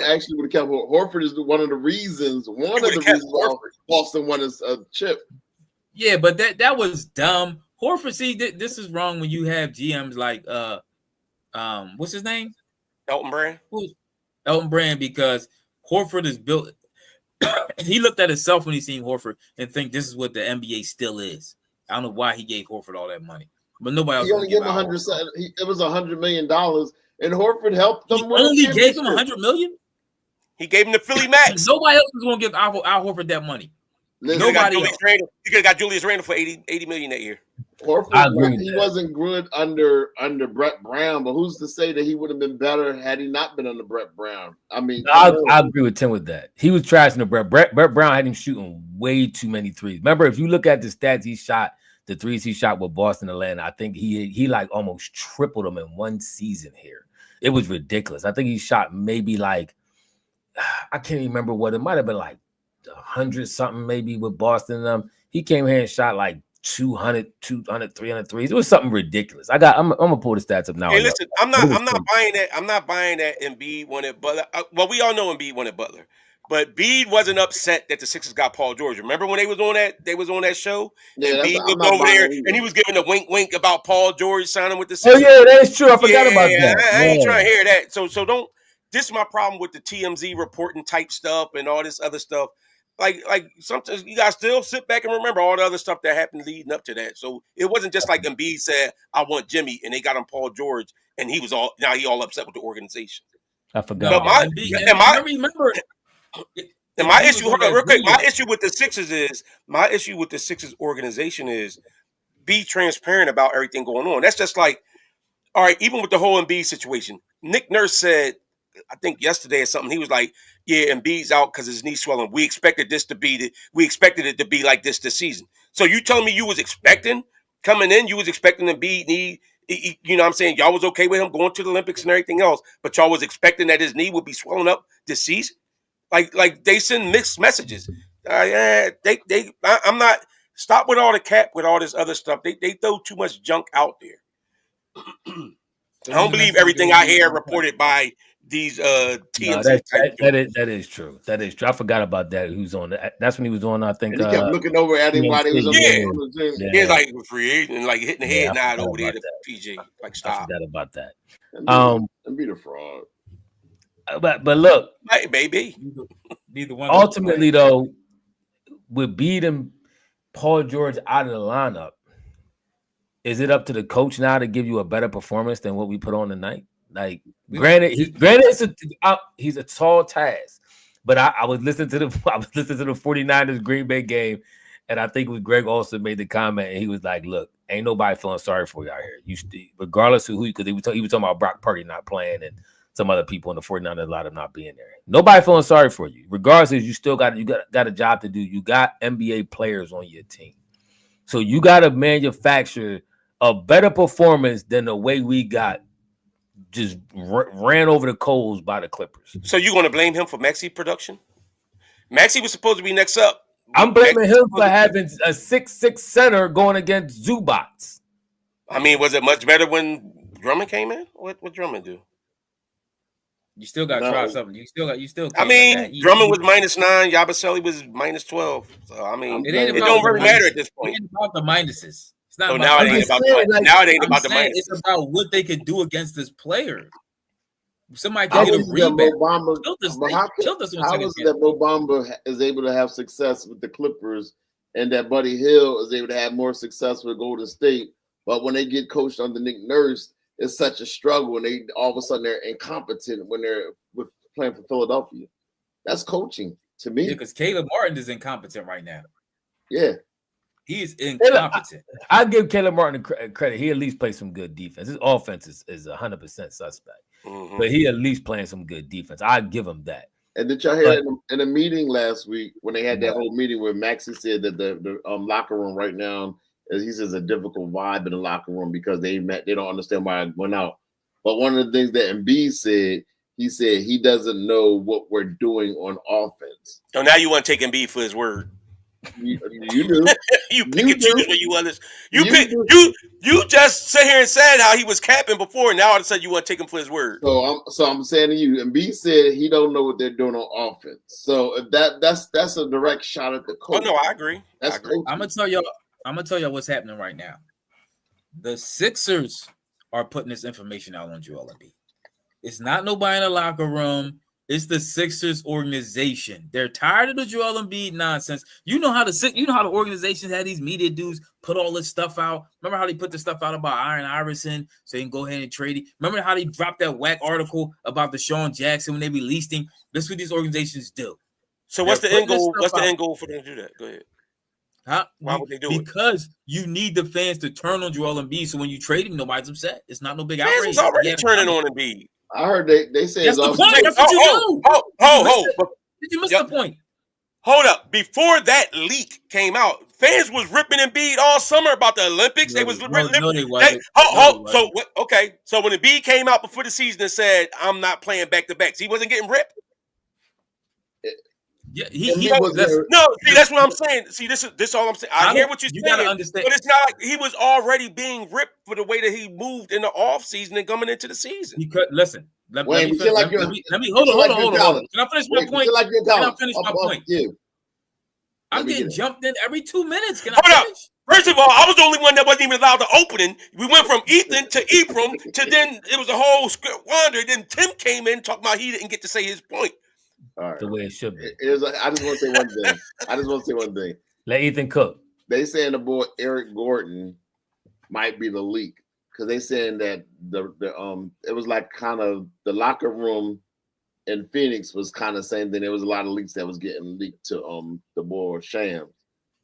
actually would have kept Horford is one of the reasons. One of the reasons why Boston won a chip. Yeah, but that was dumb. Horford, see, this is wrong when you have GMs like what's his name? Elton Brand. Elton Brand, because Horford is built. He looked at himself when he seen Horford and think this is what the NBA still is. I don't know why he gave Horford all that money, but nobody else. He only gave him $100. It was $100 million, and Horford helped them. He only gave him $100 million. He gave him the Philly max. Nobody else was going to give Al Horford that money. Nobody else. You could have got Julius Randle for $80 million that year. Horford, he wasn't good under Brett Brown, but who's to say that he would have been better had he not been under Brett Brown? I mean, I agree with Tim with that. He was trashing the Brett Brown had him shooting way too many threes. Remember, if you look at the stats, he shot the threes he shot with Boston, Atlanta. I think he like almost tripled them in one season here. It was ridiculous. I think he shot maybe like I can't even remember what it might have been like 100 something maybe with Boston. He came here and shot like 200, 300 threes. It was something ridiculous. I'm gonna pull the stats up now. Hey, listen, I'm not buying that. I'm not buying that Embiid wanted Butler. Well, we all know Embiid wanted Butler, but Embiid wasn't upset that the Sixers got Paul George. Remember when they was on that show? Yeah, Embiid was over there and he was giving a wink about Paul George signing with the Oh Sixers. yeah, that's true. I forgot about that. I ain't trying to hear that. So don't. This is my problem with the TMZ reporting type stuff and all this other stuff. Like sometimes you guys still sit back and remember all the other stuff that happened leading up to that. So it wasn't just like Embiid said, "I want Jimmy," and they got him Paul George, and he all upset with the organization. I forgot. My issue, hold on, real quick. My issue with the Sixers organization is be transparent about everything going on. That's just like, all right, even with the whole Embiid situation, Nick Nurse said, I think yesterday or something, he was like, "Yeah, Embiid's out because his knee swelling. We expected it to be like this season." So you telling me you was expecting coming in, you was expecting Embiid you know what I'm saying? Y'all was okay with him going to the Olympics and everything else, but y'all was expecting that his knee would be swelling up this season? Like they send mixed messages. I'm not stop with all the cap with all this other stuff. They throw too much junk out there. I don't believe everything I hear reported by these TMZ. That is true. That is true. I forgot about that. Who's on that? That's when he was on. I think and he kept looking over at him while he was on the gym. Yeah, like free agent, like hitting the head nod over there to PG. Like stop. I forgot about that. And be the fraud. But look, hey, baby. Neither one. Ultimately, though, with beating Paul George out of the lineup, is it up to the coach now to give you a better performance than what we put on tonight? Like, granted, he's a tall task, but I was listening to the 49ers Green Bay game, and I think Greg also made the comment, and he was like, "Look, ain't nobody feeling sorry for you out here. Regardless of who, because he was talking about Brock Purdy not playing and some other people in the 49ers lot of not being there. Nobody feeling sorry for you. Regardless, you still got a job to do. You got NBA players on your team, so you got to manufacture a better performance than the way we got just ran over the coals by the Clippers." So you want to blame him for Maxey production? Maxey was supposed to be next up. I'm blaming him for having a 6'6" center going against Zubats. I mean, was it much better when Drummond came in? What Drummond do? You still got to try something. You still. I mean, Drummond was -9. Yabusele was -12. So I mean, it don't really matter at this point. It's about the minuses. It's not. Now it ain't about the minuses. It's about what they could do against this player. Somebody can get a rebound. How is it that Mo Bamba is able to have success with the Clippers and that Buddy Hill is able to have more success with Golden State, but when they get coached under Nick Nurse, it's such a struggle and they all of a sudden they're incompetent when they're playing for Philadelphia? That's coaching to me. Because Caleb Martin is incompetent right now. Yeah. He's incompetent. I give Caleb Martin credit. He at least plays some good defense. His offense is 100% suspect. Mm-hmm. But he at least playing some good defense. I give him that. And did y'all hear in a meeting last week when they had that whole meeting where Maxey said that the locker room right now, he says, a difficult vibe in the locker room because they don't understand why I went out. But one of the things that Embiid said, he said he doesn't know what we're doing on offense. So now you want to take Embiid for his word. You do. You pick and choose when you understand. You just sit here and said how he was capping before, and now all of a sudden you want to take him for his word. So I'm saying to you, Embiid said he don't know what they're doing on offense. So if that's a direct shot at the coach. Oh no, I agree. I'm gonna tell y'all what's happening right now. The Sixers are putting this information out on Joel Embiid. It's not nobody in the locker room. It's the Sixers organization. They're tired of the Joel Embiid nonsense. You know how the organizations had these media dudes put all this stuff out. Remember how they put the stuff out about Allen Iverson so they can go ahead and trade it? Remember how they dropped that whack article about Deshaun Jackson when they released him? That's what these organizations do. So what's the end goal? What's the end goal for them to do that? Go ahead. Huh? Why would they do it? Because you need the fans to turn on Joel Embiid. So when you trade him, nobody's upset. It's not no big outrage. Fans was already turning on Embiid. I heard they say that's the point. That's what you do. Did you miss the point? Hold up. Before that leak came out, fans was ripping Embiid all summer about the Olympics. They was ripping. So okay. So when Embiid came out before the season and said, "I'm not playing back-to-backs," he wasn't getting ripped. Yeah, that's what I'm saying. See, this all I'm saying. I hear what you're saying, gotta understand. but it's not like he was already being ripped for the way that he moved in the off season and coming into the season. Listen. Let me hold on. Can I finish my point? Can I finish my point? I'm getting jumped in every 2 minutes. Can I finish? First of all, I was the only one that wasn't even allowed to opening. We went from Ethan to Ephraim to then it was a whole script wander. Then Tim came in talking about he didn't get to say his point. All right. The way it should be. I just want to say one thing. Let Ethan cook. They saying the boy Eric Gordon might be the leak because they saying that it was like kind of the locker room in Phoenix was kind of saying that there was a lot of leaks that was getting leaked to the boy Shams.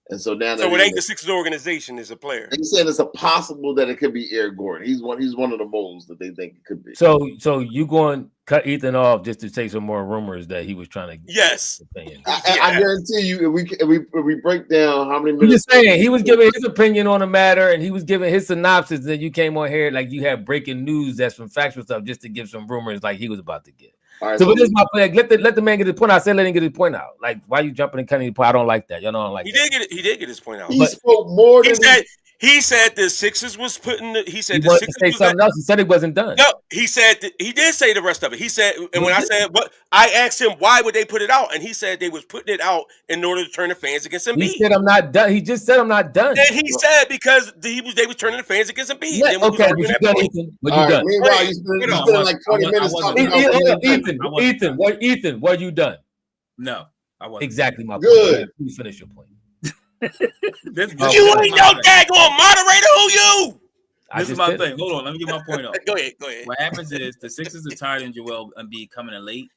And so now, so it ain't the Sixers organization is a player. They said it's a possible that it could be Eric Gordon. He's one of the moles that they think it could be. So you going to cut Ethan off just to take some more rumors that he was trying to? Yes, I guarantee you, if we break down how many minutes. I'm just saying he was giving his opinion on the matter and he was giving his synopsis. And then you came on here like you had breaking news that's some factual stuff just to give some rumors like he was about to get. Right, so this is my play. Let the man get his point out. I said let him get his point out. Like, why you jumping and cutting his point? I don't like that. Y'all don't like that. He did get his point out. He spoke more than he said the Sixers was putting. He said the Sixers say something else. He said it wasn't done. No, he said he did say the rest of it. He said, and when I said what, I asked him why would they put it out, and he said they was putting it out in order to turn the fans against Embiid. He said I'm not done. He just said I'm not done. And he said because they was turning the fans against Embiid. Yeah, okay, but you done, Ethan. What you done? Meanwhile, you spent like 20 minutes talking about Ethan, were you done? No, I wasn't. Exactly my point. Good. Please finish your point. You ain't no daggone moderator. Who you? This is my thing. Hold on, let me get my point up. Go ahead. What happens is the Sixers are tired of Joel Embiid coming in late.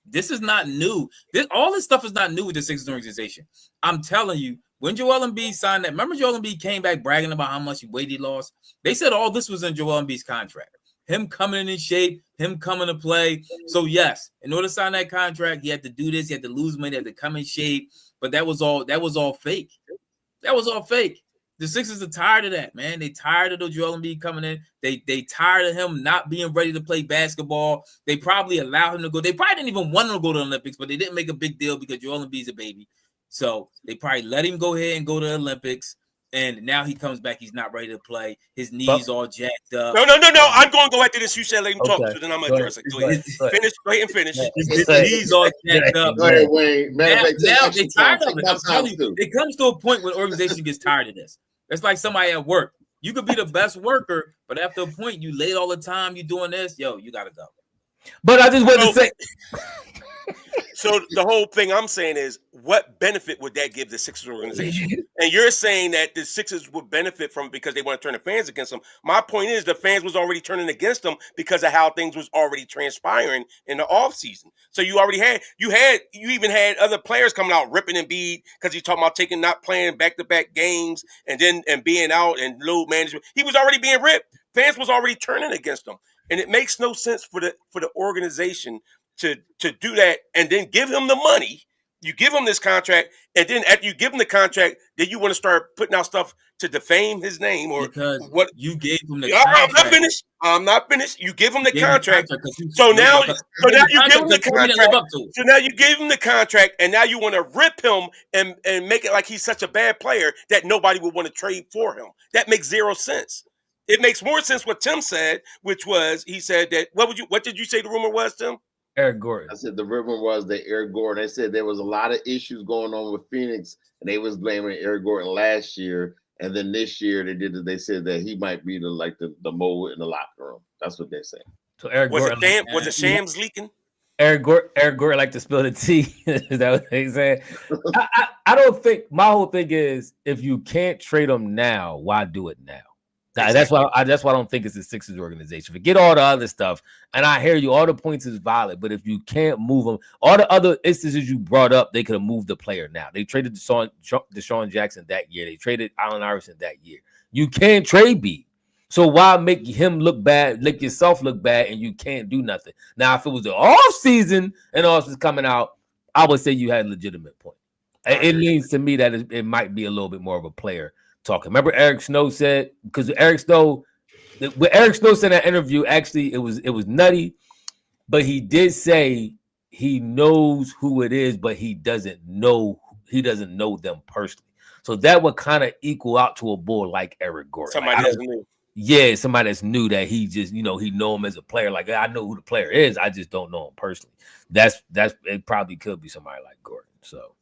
This is not new. All this stuff is not new with the Sixers organization. I'm telling you, when Joel Embiid signed that, remember Joel Embiid came back bragging about how much weight he lost? They said all this was in Joel Embiid's contract. Him coming in shape, him coming to play. So yes, in order to sign that contract, he had to do this. He had to lose money. He had to come in shape. But that was all fake. That was all fake. The Sixers are tired of that, man. They tired of the Joel Embiid coming in. They tired of him not being ready to play basketball. They probably allowed him to go. They probably didn't even want him to go to the Olympics, but they didn't make a big deal because Joel Embiid's a baby. So they probably let him go ahead and go to the Olympics. And now he comes back. He's not ready to play. His knees all jacked up. No. I'm going to go after this. You said let him talk, so then I'm going to address it. Go ahead. Finish. Go ahead and finish. His knees all jacked up. Go ahead, Wayne. Now they tired of it. I'm telling you, it comes to a point where the organization gets tired of this. It's like somebody at work. You could be the best worker, but after a point, you late all the time. You doing this, you got to go. But I just want to say. So the whole thing I'm saying is, what benefit would that give the Sixers organization? And you're saying that the Sixers would benefit from it because they want to turn the fans against them. My point is the fans was already turning against them because of how things was already transpiring in the offseason. So you even had other players coming out ripping Embiid because he's talking about not playing back-to-back games and being out and load management. He was already being ripped. Fans was already turning against him. And it makes no sense for the organization to do that and then give him the money. You give him this contract, and then after you give him the contract, then you want to start putting out stuff to defame his name or because what you gave him the contract. I'm not finished. You give him the contract. So now you give him the contract. So now you gave him the contract, and now you want to rip him and make it like he's such a bad player that nobody would want to trade for him. That makes zero sense. It makes more sense what Tim said, which was he said that what did you say the rumor was, Tim? Eric Gordon. I said the rumor was that Eric Gordon. They said there was a lot of issues going on with Phoenix, and they was blaming Eric Gordon last year. And then this year they said that he might be the mole in the locker room. That's what they said. So Eric Gordon was the Shams leaking? Eric Gordon like to spill the tea. Is that what they said? I don't think my whole thing is if you can't trade him now, why do it now? Exactly. That's why I don't think it's the Sixers organization. Forget all the other stuff. And I hear you, all the points is valid, but if you can't move them, all the other instances you brought up, they could have moved the player now. They traded Deshaun Jackson that year. They traded Allen Iverson that year. You can't trade B. So why make him look bad, make yourself look bad, and you can't do nothing? Now, if it was the off season and all this is coming out, I would say you had a legitimate point. It means to me that it might be a little bit more of a player talking. Remember Eric Snow said, because Eric Snow said in that interview, actually it was nutty, but he did say he knows who it is, but he doesn't know them personally. So that would kind of equal out to a boy like Eric Gordon. Somebody that's new. Yeah, somebody that's new that he just, he know him as a player. Like, I know who the player is, I just don't know him personally. That's it probably could be somebody like Gordon. So,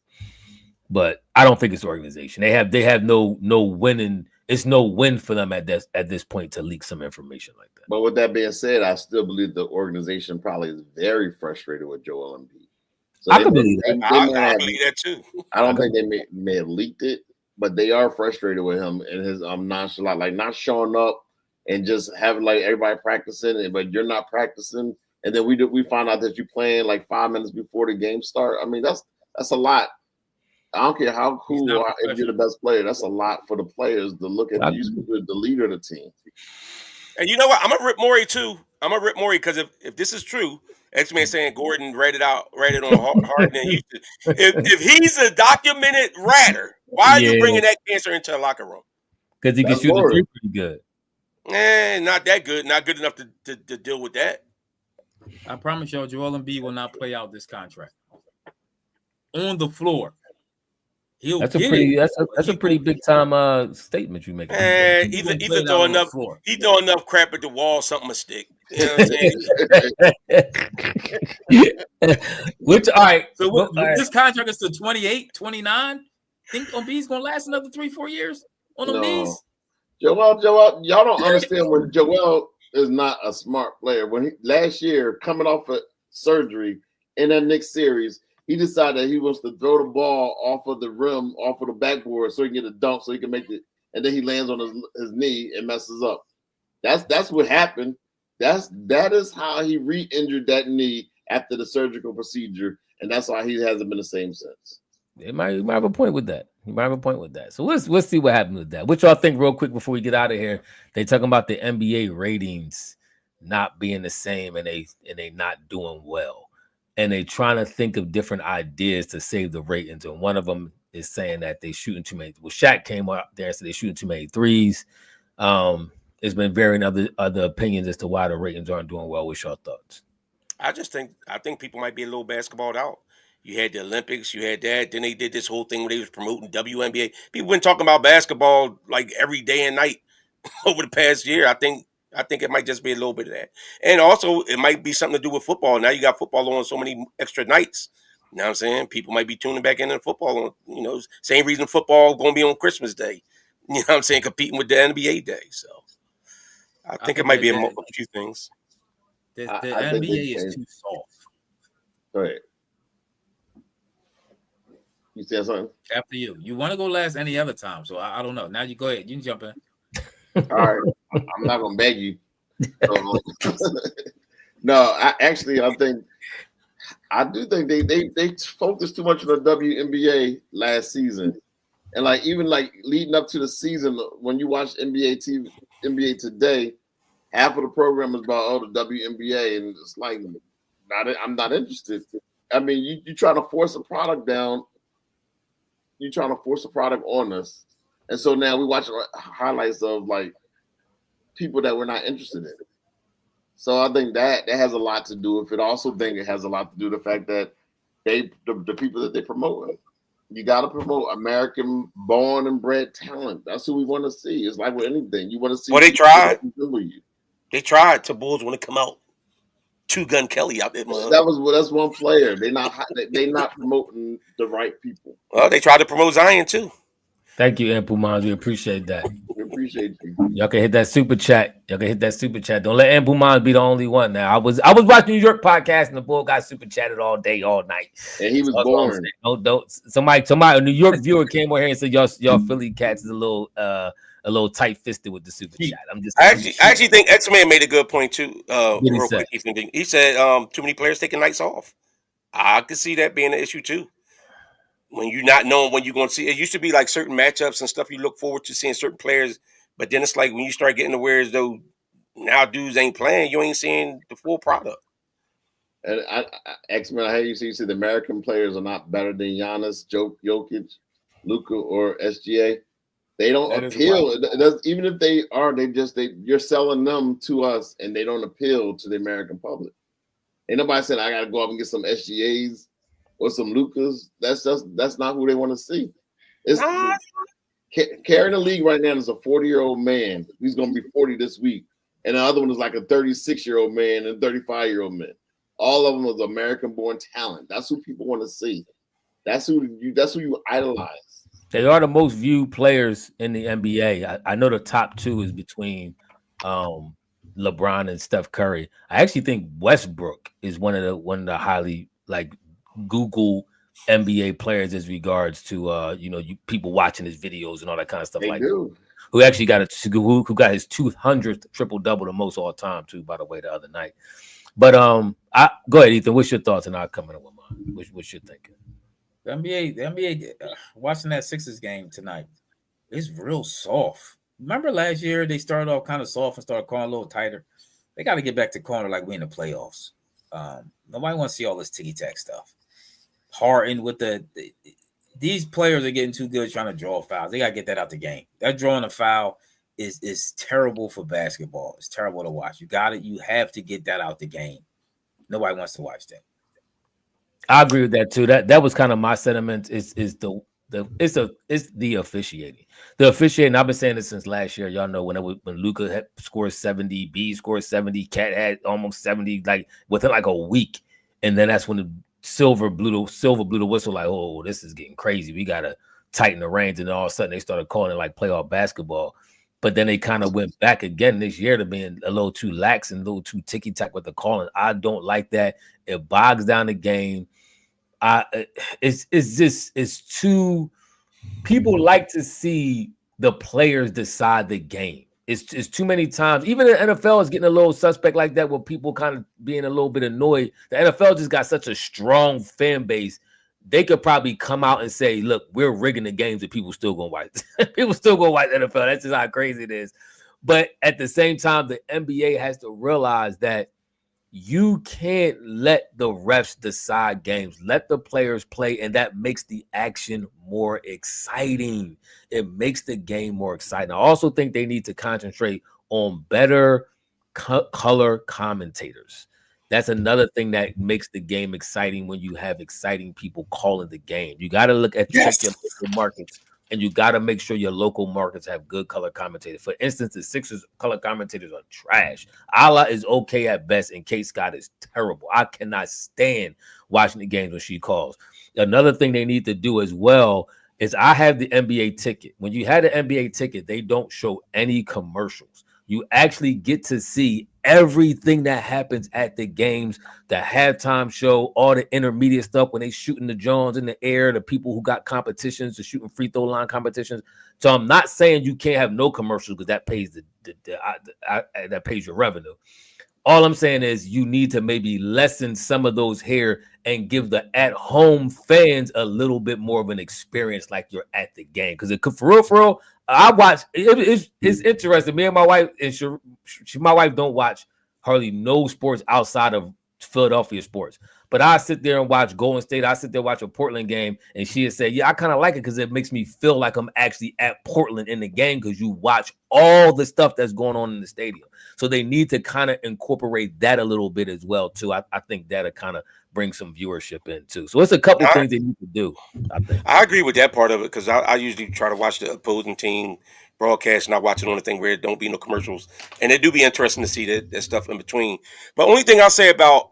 but I don't think it's the organization. They have no winning. It's no win for them at this point to leak some information like that. But with that being said, I still believe the organization probably is very frustrated with Joel Embiid. So I can believe that. I believe that too. I don't think they may have leaked it, but they are frustrated with him and his nonchalant, like not showing up and just having like everybody practicing, but you're not practicing, and then we find out that you're playing like 5 minutes before the game start. I mean, that's a lot. I don't care how cool you are if you're the best player. That's a lot for the players to look at you as the leader of the team. And you know what? I'm gonna rip Morey too. I'm gonna rip Morey because if this is true, X-Man saying Gordon read it on harder than he should. If he's a documented ratter, why are you bringing that cancer into the locker room? Because he can shoot the three pretty good. Not that good. Not good enough to deal with that. I promise y'all, Joel Embiid will not play out this contract. On the floor. That's a pretty big time statement you make. Either throw enough crap at the wall, something will stick. You know what I'm saying? Which all right. So this contract is to 28, 29. Think Embiid's gonna last another 3-4 years on them knees? Joel, y'all don't understand when Joel is not a smart player. When last year coming off of surgery in that Knicks series, he decided that he wants to throw the ball off of the rim, off of the backboard, so he can get a dunk, so he can make it, and then he lands on his knee and messes up. That's what happened. That is how he re-injured that knee after the surgical procedure, and that's why he hasn't been the same since. He might have a point with that. So let's see what happens with that. What y'all think real quick before we get out of here? They talking about the NBA ratings not being the same and they not doing well. And they trying to think of different ideas to save the ratings. And one of them is saying that they shooting too many. Well, Shaq came up there and said they shooting too many threes. There's been varying other opinions as to why the ratings aren't doing well. What's your thoughts? I think people might be a little basketballed out. You had the Olympics, you had that. Then they did this whole thing where they was promoting WNBA. People been talking about basketball like every day and night over the past year. I think it might just be a little bit of that. And also, it might be something to do with football. Now you got football on so many extra nights. You know what I'm saying? People might be tuning back into football on, same reason football going to be on Christmas Day. You know what I'm saying? Competing with the NBA day. So I think it might be a few things. The NBA is too soft. Go ahead. You said something? After you. You want to go last any other time. So I don't know. Now you go ahead. You can jump in. All right. I'm not going to beg you. No, I do think they focused too much on the WNBA last season. And even leading up to the season, when you watch NBA today, half of the program is about the WNBA, and it's like I'm not interested. I mean, you trying to force a product down. You're trying to force a product on us. And so now we watch highlights of people that we're not interested in. So I think that has a lot to do with it. I also think it has a lot to do with the fact that the people that they promote. You got to promote American born and bred talent. That's who we want to see. It's like with anything. You want to see. Well, they tried. They tried to Bulls when it come out. Two-Gun Kelly out there. That's one player. They not promoting the right people. Well, they tried to promote Zion too. Thank you, Ampumans. We appreciate that. We appreciate you. Y'all can hit that super chat. Don't let Ampumans be the only one. Now I was watching New York podcast and the bull got super chatted all day, all night. And he was boring. Don't somebody a New York viewer came over here and said y'all Philly cats is a little tight-fisted with the super chat. I actually think X-Man made a good point too. Real quick, he said too many players taking nights off. I could see that being an issue too. When you're not knowing when you're going to see it. Used to be like certain matchups and stuff you look forward to seeing certain players, but then it's like when you start getting to where as though now dudes ain't playing, you ain't seeing the full product. And X-Men, I hear you say the American players are not better than Giannis, Jokic, Luka, or SGA. They don't appeal. Even if they are, you're selling them to us, and they don't appeal to the American public. Ain't nobody said I got to go up and get some SGAs or some Lucas. That's not who they want to see. It's carrying the league right now is a 40-year-old man. He's going to be 40 this week. And the other one is like a 36-year-old man and 35-year-old man. All of them is American-born talent. That's who people want to see. That's who you idolize. They are the most viewed players in the NBA. I know the top two is between LeBron and Steph Curry. I actually think Westbrook is one of the highly like Google NBA players as regards to people watching his videos and all that kind of stuff. They like do. That. Who actually got who got his 200th triple double, the most all time too. By the way, the other night. But go ahead, Ethan. What's your thoughts? And I'll come in with mine. What's your thinking? The NBA, watching that Sixers game tonight, it's real soft. Remember last year they started off kind of soft and started calling a little tighter. They got to get back to corner like we in the playoffs. Nobody wants to see all this ticky-tack stuff. Harden with these players are getting too good trying to draw fouls. They got to get that out the game. That drawing a foul is terrible for basketball. It's terrible to watch. You have to get that out the game. Nobody wants to watch that. I agree with that too. That was kind of my sentiment. Is the officiating. The officiating. I've been saying this since last year. Y'all know when Luka scored 70, B scored 70, Cat had almost 70, like within like a week, and then that's when the silver blew the whistle. Like, oh, this is getting crazy. We gotta tighten the reins, and all of a sudden they started calling it like playoff basketball. But then they kind of went back again this year to being a little too lax and a little too ticky-tack with the calling. I don't like that. It bogs down the game. It's too. People like to see the players decide the game. It's too many times. Even the NFL is getting a little suspect like that, with people kind of being a little bit annoyed. The NFL just got such a strong fan base. They could probably come out and say, "Look, we're rigging the games, and people still gonna watch. People still gonna watch NFL." That's just how crazy it is. But at the same time, the NBA has to realize that you can't let the refs decide games. Let the players play, and that makes the action more exciting. It makes the game more exciting. I also think they need to concentrate on better color commentators. That's another thing that makes the game exciting when you have exciting people calling the game. You got to look at check your local markets, and you got to make sure your local markets have good color commentators. For instance, the Sixers color commentators are trash. Allah is okay at best, and Kate Scott is terrible. I cannot stand watching the games when she calls. Another thing they need to do as well is I have the NBA ticket. When you had the NBA ticket, they don't show any commercials. You actually get to see everything that happens at the games, the halftime show, all the intermediate stuff when they shooting the Jones in the air, the people who got competitions, the shooting free throw line competitions. So I'm not saying you can't have no commercials because that pays that pays your revenue. All I'm saying is you need to maybe lessen some of those here and give the at-home fans a little bit more of an experience like you're at the game. Because it could, for real, I watch. It's interesting. Me and my wife, and my wife don't watch hardly no sports outside of Philadelphia sports. But I sit there and watch Golden State. I sit there and watch a Portland game, and she would say, "Yeah, I kind of like it because it makes me feel like I'm actually at Portland in the game because you watch all the stuff that's going on in the stadium." So they need to kind of incorporate that a little bit as well too. I think that'll kind of bring some viewership in too. So it's a couple things they need to do. I think I agree with that part of it because I usually try to watch the opposing team broadcast, not watching on the thing where it don't be no commercials, and it do be interesting to see that stuff in between. But only thing I'll say about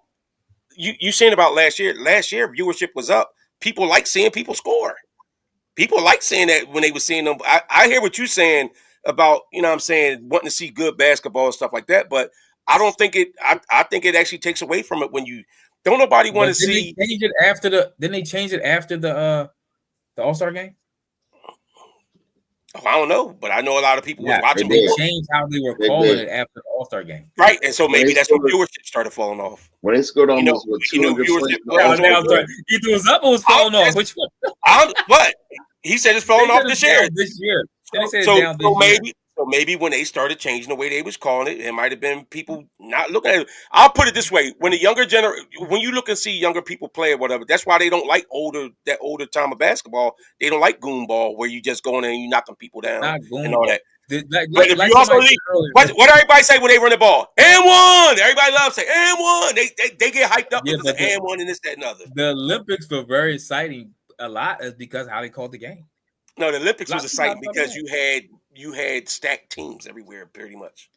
you saying about last year viewership was up. People like seeing people score. People like seeing that when they were seeing them. I hear what you're saying about, what I'm saying, wanting to see good basketball and stuff like that, but I don't think I think it actually takes away from it when you don't nobody want to see. Didn't they change it after the All-Star game? Oh, I don't know, but I know a lot of people was watching. They changed how they were calling it after the All-Star game, right? And so maybe that's when viewership started falling off. When they scored almost 200 points, either was up or was falling off. Which one? What he said it's falling off this year. This year, So maybe when they started changing the way they was calling it, it might have been people not looking at it. I'll put it this way: when the younger when you look and see younger people play or whatever, that's why they don't like older time of basketball. They don't like goon ball where you just go in there and you knocking people down and all that. But if you also leave, what everybody say when they run the ball? And one. Everybody loves say and one. They get hyped up if it's an and one and this, that, and other. The Olympics were very exciting. A lot is because how they called the game. No, the Olympics was exciting because you had stacked teams everywhere, pretty much.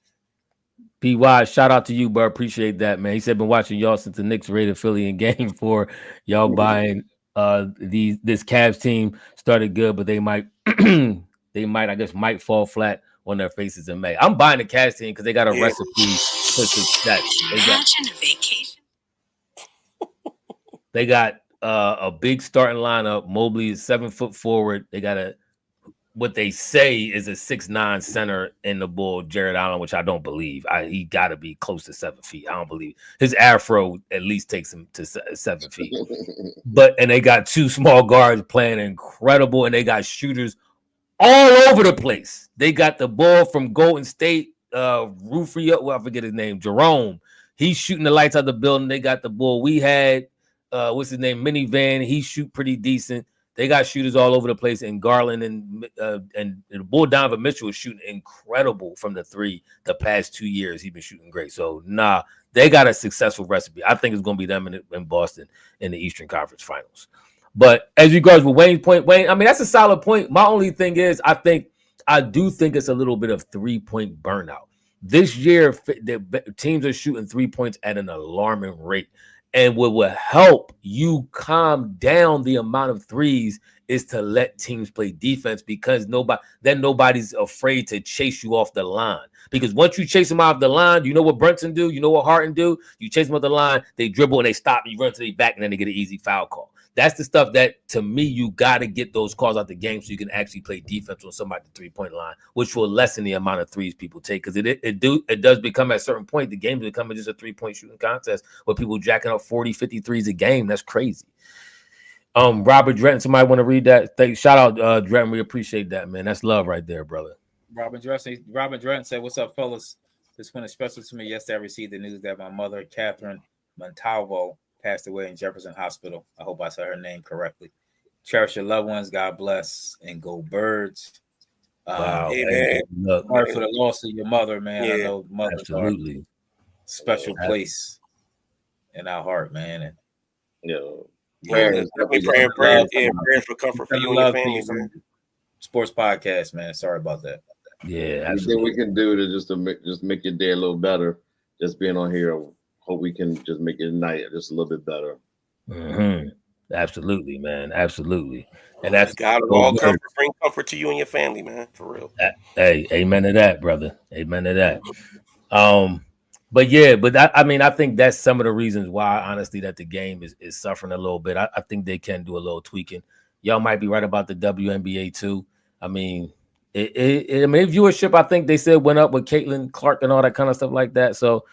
PY, shout out to you, bro. Appreciate that, man. He said been watching y'all since the Knicks rated Philly in Game 4. Y'all buying this Cavs team started good, but they might might fall flat on their faces in May. I'm buying the Cavs team because they got a recipe for success. They got a big starting lineup. Mobley is 7 foot forward. They got what they say is a 6'9" center in the Bull, Jared Allen, which I don't believe. He got to be close to 7 feet. I don't believe his afro at least takes him to 7 feet. And they got 2 small guards playing incredible, and they got shooters all over the place. They got the ball from Golden State, Rufio. Well, I forget his name, Jerome. He's shooting the lights out of the building. They got the ball. We had what's his name, Minivan. He shoot pretty decent. They got shooters all over the place, and Garland and the Bull Donovan Mitchell is shooting incredible from the 3 the past 2 years. He's been shooting great. So, they got a successful recipe. I think it's going to be them in Boston in the Eastern Conference Finals. But as regards with Wayne's point, Wayne, I mean, that's a solid point. My only thing is I do think it's a little bit of 3-point burnout. This year, the teams are shooting 3 points at an alarming rate. And what will help you calm down the amount of threes is to let teams play defense, because nobody's afraid to chase you off the line. Because once you chase them off the line, you know what Brunson do, you know what Harden do. You chase them off the line, they dribble and they stop, and you run to the back, and then they get an easy foul call. That's the stuff that, to me, you got to get those calls out the game so you can actually play defense on somebody at the 3-point line, which will lessen the amount of threes people take. Because it does become at a certain point, the game is becoming just a 3-point shooting contest where people jacking up 40, 50 threes a game. That's crazy. Robert Drenton, somebody want to read that? Shout out Drenton. We appreciate that, man. That's love right there, brother. Robert Drenton said, "What's up, fellas? This one is special to me. Yesterday I received the news that my mother, Catherine Montalvo, passed away in Jefferson Hospital. I hope I said her name correctly. Cherish your loved ones. God bless, and go Birds." Wow. Sorry for the loss of your mother, man. I know mother's absolutely special place in our heart, man. And praying for comfort for you and your family. Sports podcast, man. Sorry about that. Yeah, everything we can do to make your day a little better. Just being on here, hope we can just make your night just a little bit better. Mm-hmm. Absolutely, man. Absolutely. And that's God of all comfort, bring comfort to you and your family, man. For real. Hey, amen to that, brother. Amen to that. I think that's some of the reasons why, honestly, that the game is suffering a little bit. I think they can do a little tweaking. Y'all might be right about the WNBA too. I mean, viewership, I think they said went up with Caitlin Clark and all that kind of stuff like that. So,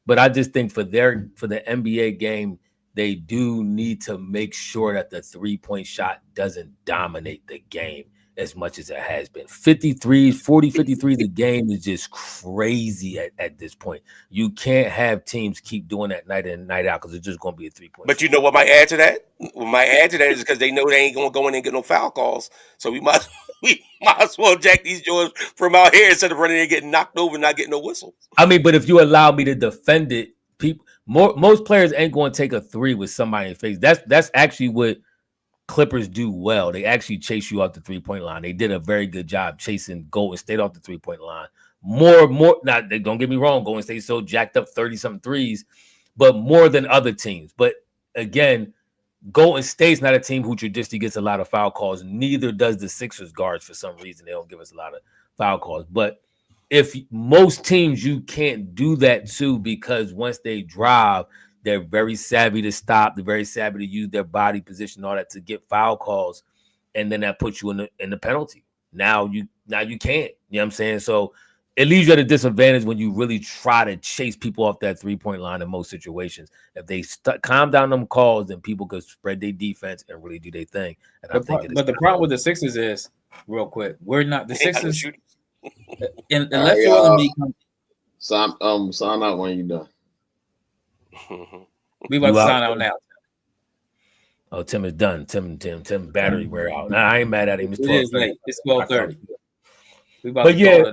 but I just think for the NBA game, they do need to make sure that the 3-point shot doesn't dominate the game as much as it has been. 53s a game is just crazy at this point. You can't have teams keep doing that night in and night out because it's just going to be a 3-point. But you know what might add to that? What might add to that is because they know they ain't going to go in and get no foul calls. So we might as well jack these joints from out here instead of running and getting knocked over and not getting no whistle. I mean, but if you allow me to defend it, most players ain't going to take a 3 with somebody in the face. That's actually what Clippers do well. They actually chase you off the 3-point line. They did a very good job chasing Golden State off the 3-point line. More. Now, don't get me wrong. Golden State so jacked up 30-something threes, but more than other teams. But again, Golden State's not a team who traditionally gets a lot of foul calls. Neither does the Sixers guards for some reason. They don't give us a lot of foul calls. But if most teams, you can't do that too, because once they drive, they're very savvy to stop. They're very savvy to use their body position, all that, to get foul calls, and then that puts you in the penalty. Now you can't. You know what I'm saying? So it leaves you at a disadvantage when you really try to chase people off that 3-point line in most situations. If they calm down them calls, then people could spread their defense and really do their thing. And but the problem with the Sixers is, real quick, we're not the Sixers. Unless sign out when you're done. We about to sign out now. Oh, Tim is done. Tim battery wear out. Nah, I ain't mad at him. It is late. It's 12:30. But yeah,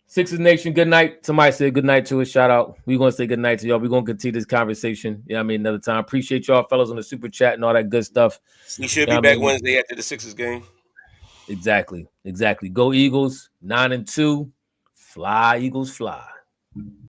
Sixers Nation, good night. Somebody said good night to us. Shout out. We're gonna say good night to y'all. We're gonna continue this conversation. Yeah, I mean, another time. Appreciate y'all fellas on the super chat and all that good stuff. We should be back Wednesday after the Sixers game. Exactly. Go Eagles. 9-2. Fly, Eagles, fly.